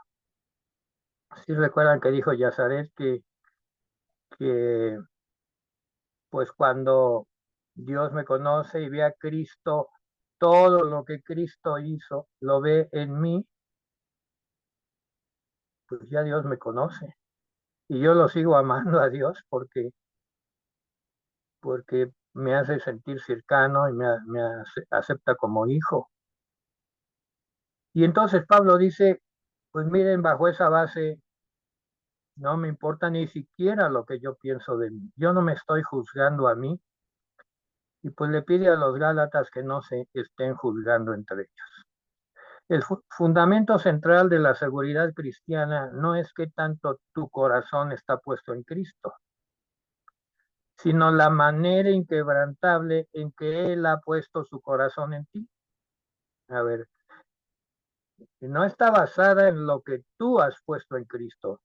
Sí recuerdan que dijo Yazaret que pues cuando Dios me conoce y ve a Cristo, todo lo que Cristo hizo, lo ve en mí, pues ya Dios me conoce. Y yo lo sigo amando a Dios porque me hace sentir cercano y acepta como hijo. Y entonces Pablo dice, pues miren, bajo esa base, no me importa ni siquiera lo que yo pienso de mí. Yo no me estoy juzgando a mí. Y pues le pide a los Gálatas que no se estén juzgando entre ellos. El fundamento central de la seguridad cristiana no es que tanto tu corazón está puesto en Cristo, sino la manera inquebrantable en que Él ha puesto su corazón en ti. A ver, no está basada en lo que tú has puesto en Cristo,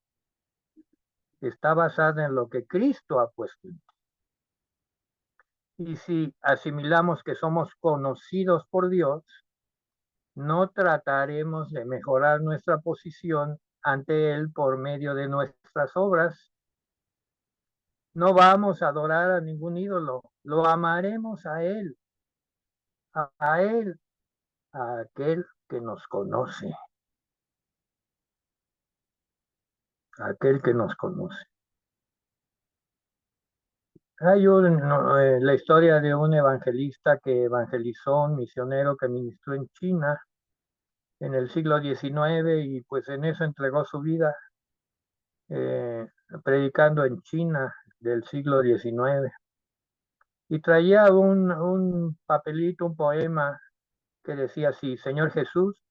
está basada en lo que Cristo ha puesto en ti. Y si asimilamos que somos conocidos por Dios, no trataremos de mejorar nuestra posición ante Él por medio de nuestras obras. No vamos a adorar a ningún ídolo, lo amaremos a Él, a aquel que nos conoce, a aquel que nos conoce. Hay la historia de un evangelista que evangelizó, un misionero que ministró en China en el siglo XIX y pues en eso entregó su vida, eh, predicando en China del siglo XIX. Y traía un papelito, un poema que decía así, Señor Jesús,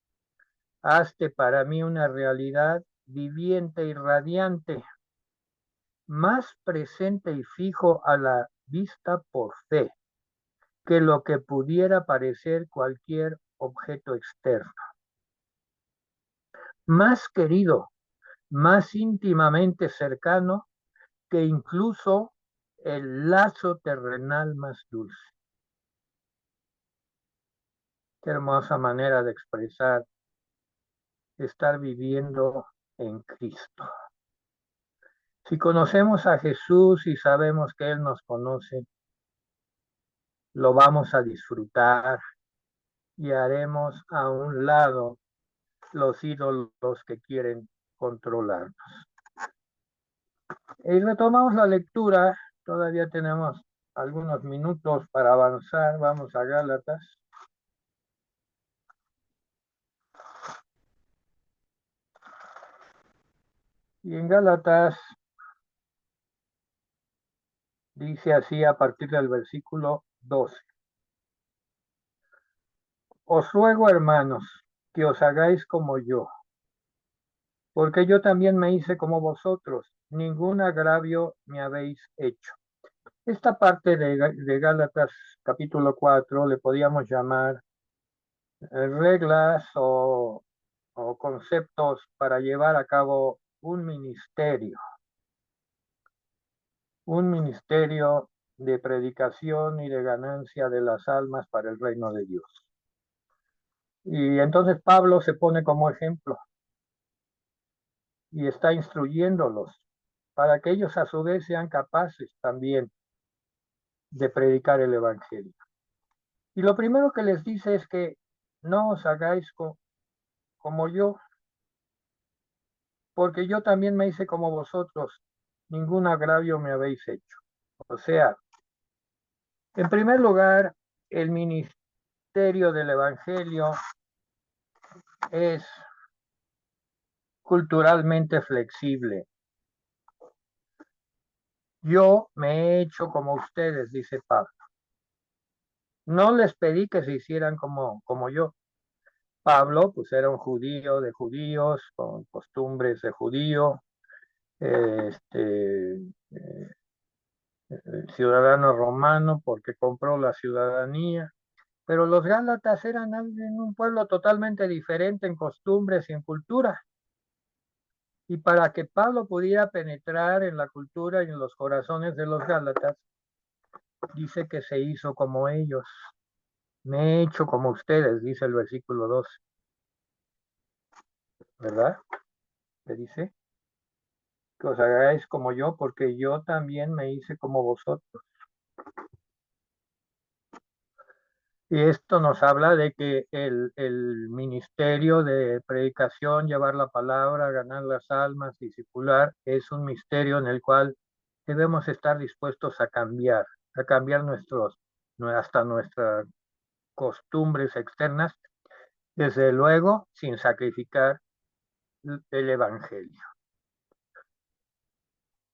hazte para mí una realidad viviente y radiante, más presente y fijo a la vista por fe, que lo que pudiera parecer cualquier objeto externo. Más querido, más íntimamente cercano que incluso el lazo terrenal más dulce. Qué hermosa manera de expresar estar viviendo en Cristo. Si conocemos a Jesús y sabemos que Él nos conoce, lo vamos a disfrutar y haremos a un lado los ídolos que quieren controlarnos. Y retomamos la lectura, todavía tenemos algunos minutos para avanzar, vamos a Gálatas. Y en Gálatas dice así a partir del versículo 12. Os ruego, hermanos, que os hagáis como yo, porque yo también me hice como vosotros, ningún agravio me habéis hecho. Esta parte de Gálatas capítulo 4 le podíamos llamar reglas o conceptos para llevar a cabo un ministerio de predicación y de ganancia de las almas para el reino de Dios. Y entonces Pablo se pone como ejemplo y está instruyéndolos para que ellos a su vez sean capaces también de predicar el evangelio. Y lo primero que les dice es que no os hagáis como yo, porque yo también me hice como vosotros, ningún agravio me habéis hecho. O sea, en primer lugar, el ministerio del evangelio es culturalmente flexible. Yo me he hecho como ustedes, dice Pablo. No les pedí que se hicieran como yo. Pablo, pues era un judío de judíos, con costumbres de judío, ciudadano romano porque compró la ciudadanía, pero los gálatas eran en un pueblo totalmente diferente en costumbres y en cultura. Y para que Pablo pudiera penetrar en la cultura y en los corazones de los gálatas, dice que se hizo como ellos. Me he hecho como ustedes, dice el versículo 12, ¿verdad? Le dice que os hagáis como yo, porque yo también me hice como vosotros. Y esto nos habla de que el ministerio de predicación, llevar la palabra, ganar las almas, discipular, es un misterio en el cual debemos estar dispuestos a cambiar hasta nuestras costumbres externas, desde luego sin sacrificar el evangelio.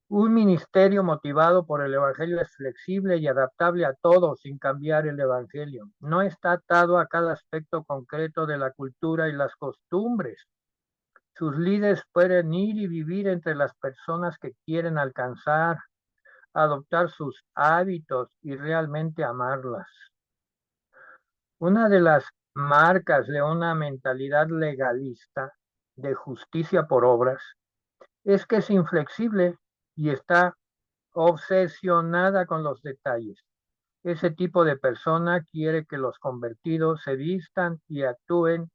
Un ministerio motivado por el evangelio es flexible y adaptable a todo sin cambiar el evangelio. No está atado a cada aspecto concreto de la cultura y las costumbres. Sus líderes pueden ir y vivir entre las personas que quieren alcanzar, adoptar sus hábitos y realmente amarlas. Una de las marcas de una mentalidad legalista de justicia por obras es que es inflexible y está obsesionada con los detalles. Ese tipo de persona quiere que los convertidos se vistan y actúen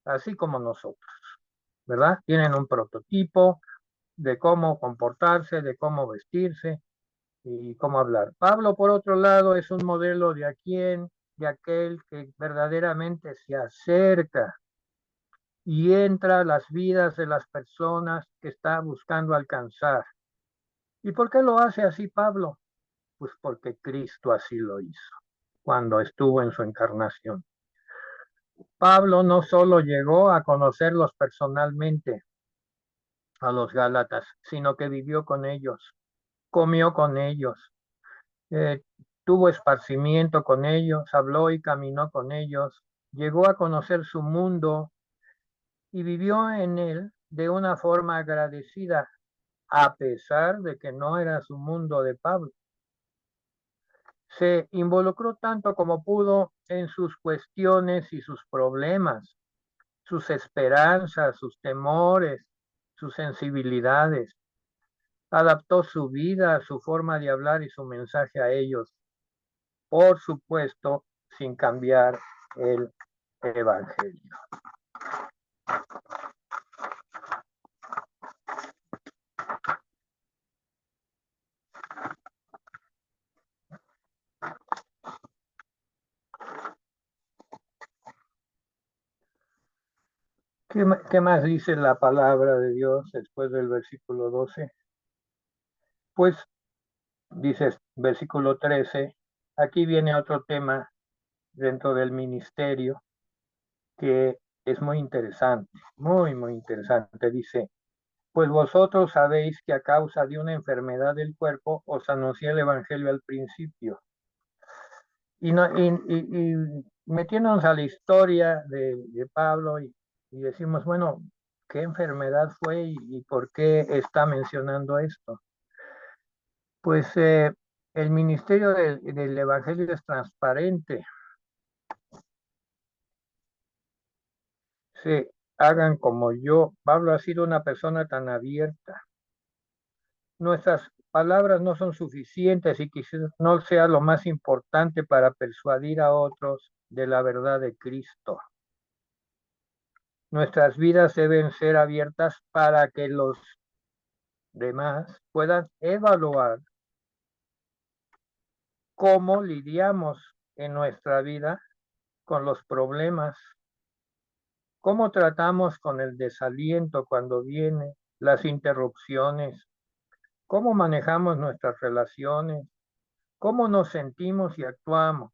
así como nosotros, ¿verdad? Tienen un prototipo de cómo comportarse, de cómo vestirse y cómo hablar. Pablo, por otro lado, es un modelo de aquel que verdaderamente se acerca y entra a las vidas de las personas que está buscando alcanzar. ¿Y por qué lo hace así Pablo? Pues porque Cristo así lo hizo cuando estuvo en su encarnación. Pablo no solo llegó a conocerlos personalmente, a los Gálatas, sino que vivió con ellos, comió con ellos, eh, tuvo esparcimiento con ellos, habló y caminó con ellos, llegó a conocer su mundo y vivió en él de una forma agradecida, a pesar de que no era su mundo de Pablo. Se involucró tanto como pudo en sus cuestiones y sus problemas, sus esperanzas, sus temores, sus sensibilidades. Adaptó su vida, su forma de hablar y su mensaje a ellos, por supuesto, sin cambiar el evangelio. ¿Qué más dice la palabra de Dios después del versículo 12? Pues dice versículo 13, aquí viene otro tema dentro del ministerio que es muy interesante, muy, muy interesante. Dice, Pues vosotros sabéis que a causa de una enfermedad del cuerpo os anuncié el Evangelio al principio. Y, y metiéndonos a la historia de Pablo y decimos, bueno, ¿qué enfermedad fue y por qué está mencionando esto? Pues el ministerio del Evangelio es transparente. Se hagan como yo. Pablo ha sido una persona tan abierta. Nuestras palabras no son suficientes y quizás no sea lo más importante para persuadir a otros de la verdad de Cristo. Nuestras vidas deben ser abiertas para que los demás puedan evaluar cómo lidiamos en nuestra vida con los problemas, cómo tratamos con el desaliento cuando viene, las interrupciones, cómo manejamos nuestras relaciones, cómo nos sentimos y actuamos.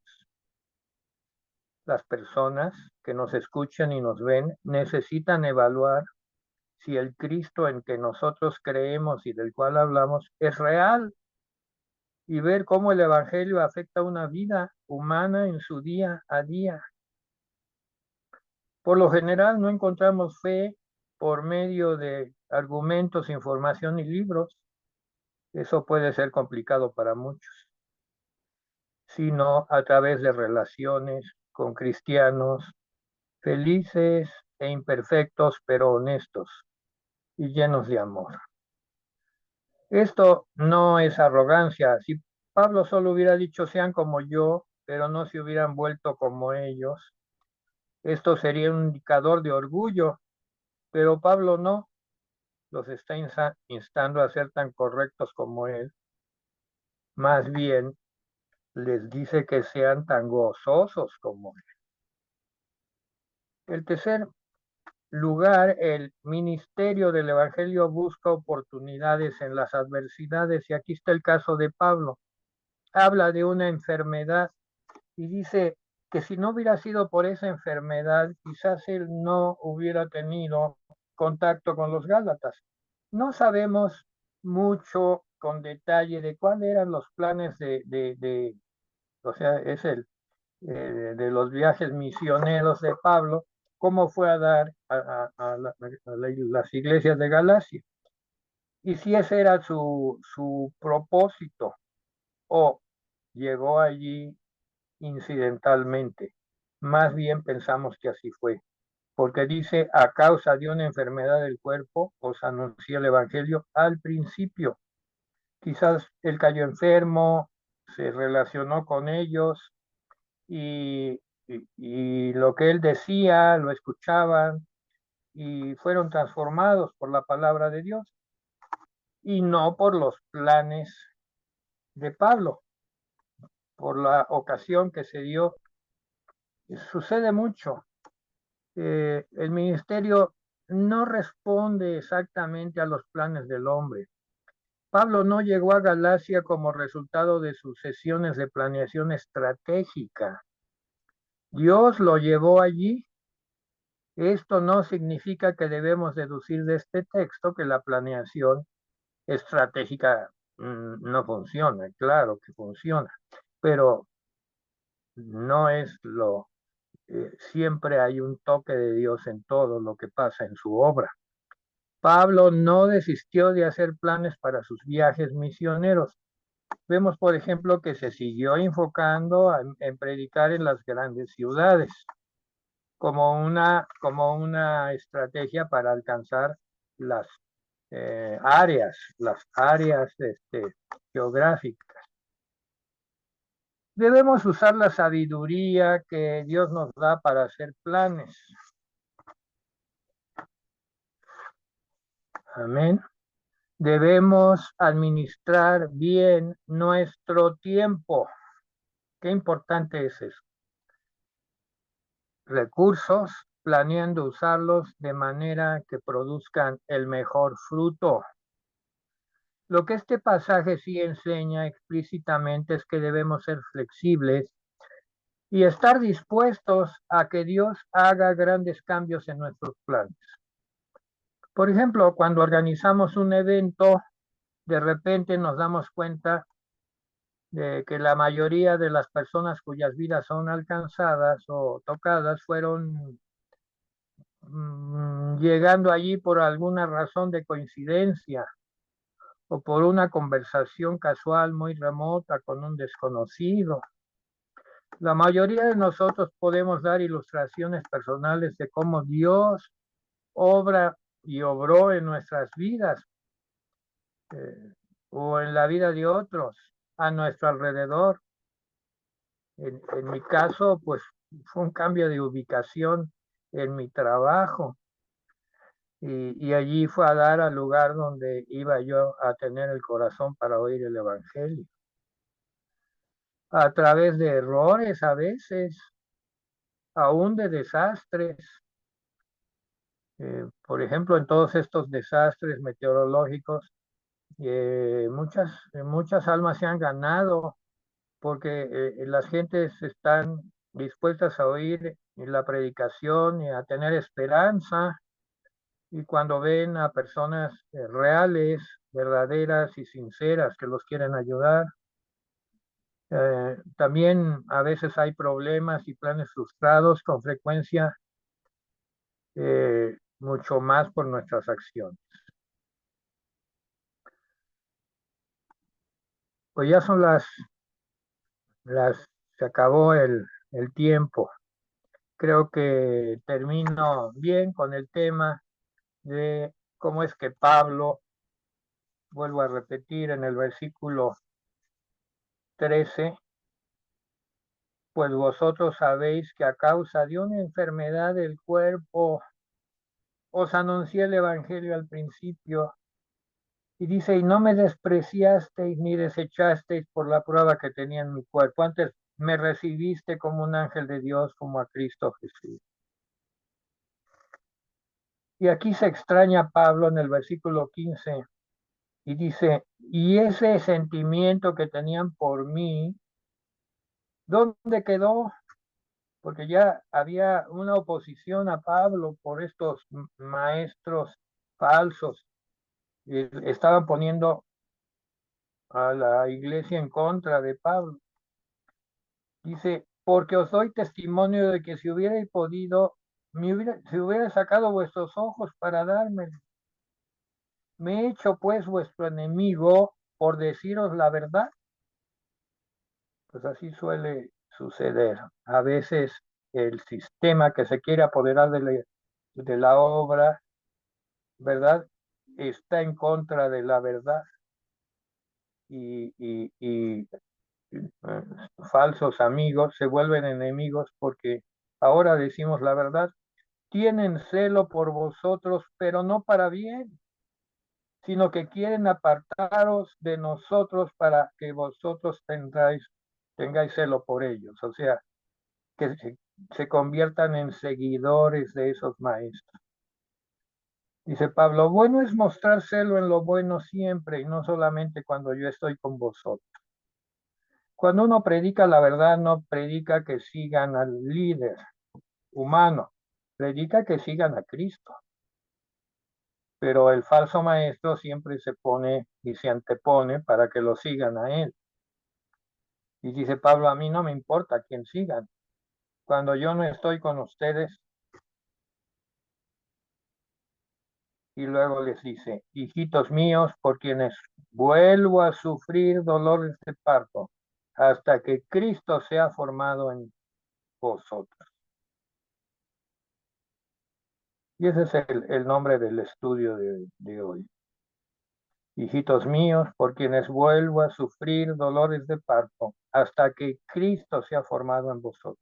Las personas que nos escuchan y nos ven necesitan evaluar si el Cristo en que nosotros creemos y del cual hablamos es real y ver cómo el Evangelio afecta una vida humana en su día a día. Por lo general no encontramos fe por medio de argumentos, información y libros. Eso puede ser complicado para muchos, sino a través de relaciones con cristianos felices e imperfectos, pero honestos y llenos de amor. Esto no es arrogancia. Si Pablo solo hubiera dicho sean como yo, pero no se hubieran vuelto como ellos, esto sería un indicador de orgullo, pero Pablo no los está instando a ser tan correctos como él. Más bien les dice que sean tan gozosos como él. El tercer lugar, el ministerio del Evangelio busca oportunidades en las adversidades, y aquí está el caso de Pablo. Habla de una enfermedad y dice que si no hubiera sido por esa enfermedad, quizás él no hubiera tenido contacto con los Gálatas. No sabemos mucho con detalle de cuáles eran los planes o sea, es de los viajes misioneros de Pablo, cómo fue a dar las iglesias de Galacia. Y si ese era su propósito, o llegó allí incidentalmente. Más bien pensamos que así fue, porque dice, a causa de una enfermedad del cuerpo, os anuncié el Evangelio al principio. Quizás él cayó enfermo, se relacionó con ellos y lo que él decía lo escuchaban y fueron transformados por la palabra de Dios y no por los planes de Pablo, por la ocasión que se dio. Sucede mucho. El ministerio no responde exactamente a los planes del hombre. Pablo no llegó a Galacia como resultado de sus sesiones de planeación estratégica. Dios lo llevó allí. Esto no significa que debemos deducir de este texto que la planeación estratégica no funciona. Claro que funciona, pero no es siempre hay un toque de Dios en todo lo que pasa en su obra. Pablo no desistió de hacer planes para sus viajes misioneros. Vemos, por ejemplo, que se siguió enfocando en predicar en las grandes ciudades como una estrategia para alcanzar las las áreas geográficas. Debemos usar la sabiduría que Dios nos da para hacer planes. Amén. Debemos administrar bien nuestro tiempo. Qué importante es eso. Recursos, planeando usarlos de manera que produzcan el mejor fruto. Lo que este pasaje sí enseña explícitamente es que debemos ser flexibles y estar dispuestos a que Dios haga grandes cambios en nuestros planes. Por ejemplo, cuando organizamos un evento, de repente nos damos cuenta de que la mayoría de las personas cuyas vidas son alcanzadas o tocadas fueron llegando allí por alguna razón de coincidencia o por una conversación casual muy remota con un desconocido. La mayoría de nosotros podemos dar ilustraciones personales de cómo Dios obra y obró en nuestras vidas, eh, o en la vida de otros a nuestro alrededor. En mi caso, pues fue un cambio de ubicación en mi trabajo y allí fue a dar al lugar donde iba yo a tener el corazón para oír el Evangelio. A través de errores a veces, aún de desastres. Por ejemplo, en todos estos desastres meteorológicos, muchas almas se han ganado porque las gentes están dispuestas a oír la predicación y a tener esperanza, y cuando ven a personas reales, verdaderas y sinceras que los quieren ayudar. También a veces hay problemas y planes frustrados, con frecuencia mucho más por nuestras acciones. Pues ya son se acabó el tiempo. Creo que termino bien con el tema de cómo es que Pablo, vuelvo a repetir en el versículo 13, pues vosotros sabéis que a causa de una enfermedad del cuerpo os anuncié el evangelio al principio. Y dice, y no me despreciasteis ni desechasteis por la prueba que tenía en mi cuerpo. Antes me recibiste como un ángel de Dios, como a Cristo Jesús. Y aquí se extraña Pablo en el versículo 15 y dice, y ese sentimiento que tenían por mí, ¿dónde quedó? Porque ya había una oposición a Pablo por estos maestros falsos. Estaban poniendo a la iglesia en contra de Pablo. Dice, porque os doy testimonio de que si hubierais podido, se hubiera sacado vuestros ojos para darme. Me he hecho pues vuestro enemigo por deciros la verdad. Pues así suele suceder. A veces el sistema que se quiere apoderar de la obra, ¿verdad? Está en contra de la verdad y falsos amigos se vuelven enemigos porque ahora decimos la verdad. Tienen celo por vosotros, pero no para bien, sino que quieren apartaros de nosotros para que vosotros tengáis celo por ellos. O sea, que se conviertan en seguidores de esos maestros. Dice Pablo, bueno es mostrar celo en lo bueno siempre y no solamente cuando yo estoy con vosotros. Cuando uno predica la verdad, no predica que sigan al líder humano, predica que sigan a Cristo. Pero el falso maestro siempre se pone y se antepone para que lo sigan a él. Y dice Pablo, a mí no me importa quién sigan. Cuando yo no estoy con ustedes, y luego les dice, hijitos míos, por quienes vuelvo a sufrir dolores de parto, hasta que Cristo sea formado en vosotros. Y ese es el nombre del estudio de hoy. Hijitos míos, por quienes vuelvo a sufrir dolores de parto, hasta que Cristo sea formado en vosotros.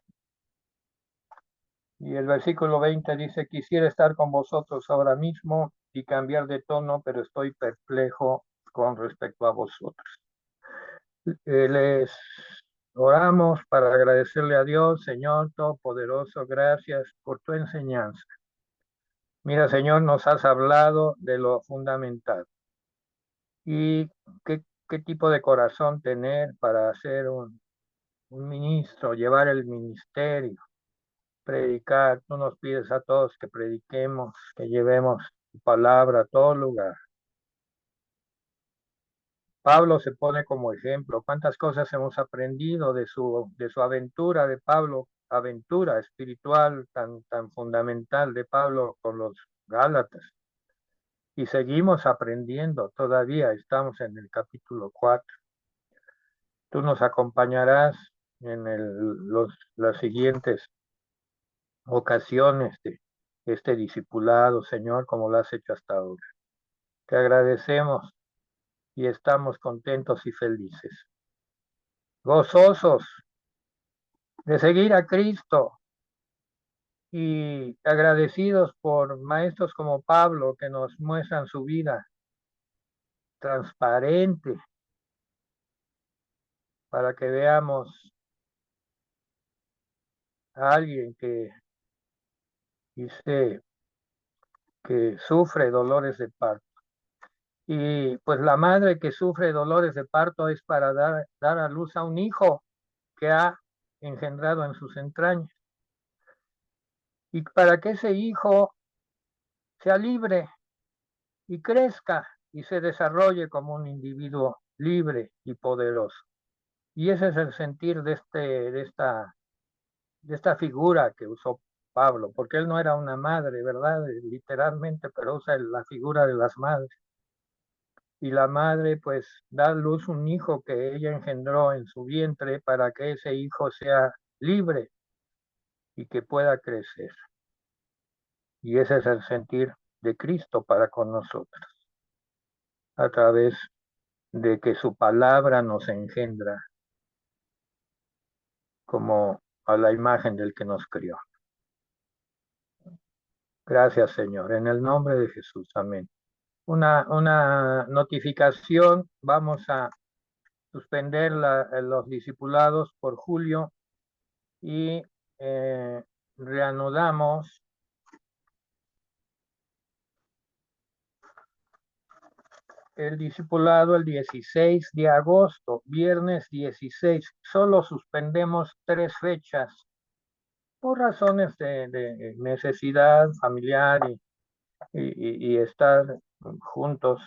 Y el versículo 20 dice, quisiera estar con vosotros ahora mismo y cambiar de tono, pero estoy perplejo con respecto a vosotros. Les oramos para agradecerle a Dios, Señor Todopoderoso, gracias por tu enseñanza. Mira, Señor, nos has hablado de lo fundamental y qué tipo de corazón tener para ser un ministro, llevar el ministerio, predicar. Tú nos pides a todos que prediquemos, que llevemos tu palabra a todo lugar. Pablo se pone como ejemplo. ¿Cuántas cosas hemos aprendido de su aventura de Pablo, aventura espiritual tan fundamental de Pablo con los Gálatas? Y seguimos aprendiendo, todavía estamos en el capítulo 4. Tú nos acompañarás en las siguientes ocasiones de este discipulado, Señor, como lo has hecho hasta ahora. Te agradecemos y estamos contentos y felices, gozosos de seguir a Cristo y agradecidos por maestros como Pablo que nos muestran su vida transparente para que veamos a alguien que dice que sufre dolores de parto. Y pues la madre que sufre dolores de parto es para dar a luz a un hijo que ha engendrado en sus entrañas. Y para que ese hijo sea libre y crezca y se desarrolle como un individuo libre y poderoso. Y ese es el sentir de esta figura que usó Pablo, porque él no era una madre, ¿verdad? Literalmente, pero usa la figura de las madres. Y la madre pues da a luz un hijo que ella engendró en su vientre para que ese hijo sea libre y que pueda crecer. Y ese es el sentir de Cristo para con nosotros, a través de que su palabra nos engendra como a la imagen del que nos crió. Gracias, Señor, en el nombre de Jesús, amén. Una notificación, vamos a suspender los discipulados por julio y reanudamos el discipulado el 16 de agosto, viernes 16. Solo suspendemos 3 fechas por razones de necesidad familiar y estar juntos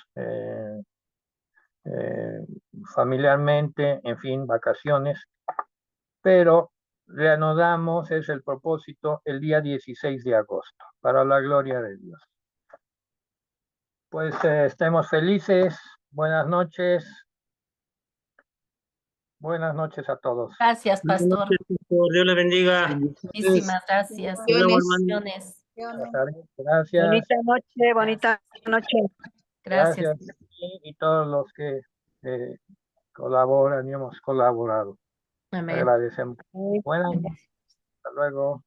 familiarmente, en fin, vacaciones, pero reanudamos, es el propósito, el día 16 de agosto, para la gloria de Dios. Pues estemos felices, buenas noches a todos. Gracias, Buenas pastor. noches, pastor. Dios le bendiga. Muchísimas gracias. Hasta luego, hermano. Bendiciones. Gracias. Bonita noche, bonita noche. Gracias. Gracias y todos los que colaboran y hemos colaborado. Amén. Agradecemos. Buenas noches. Hasta luego.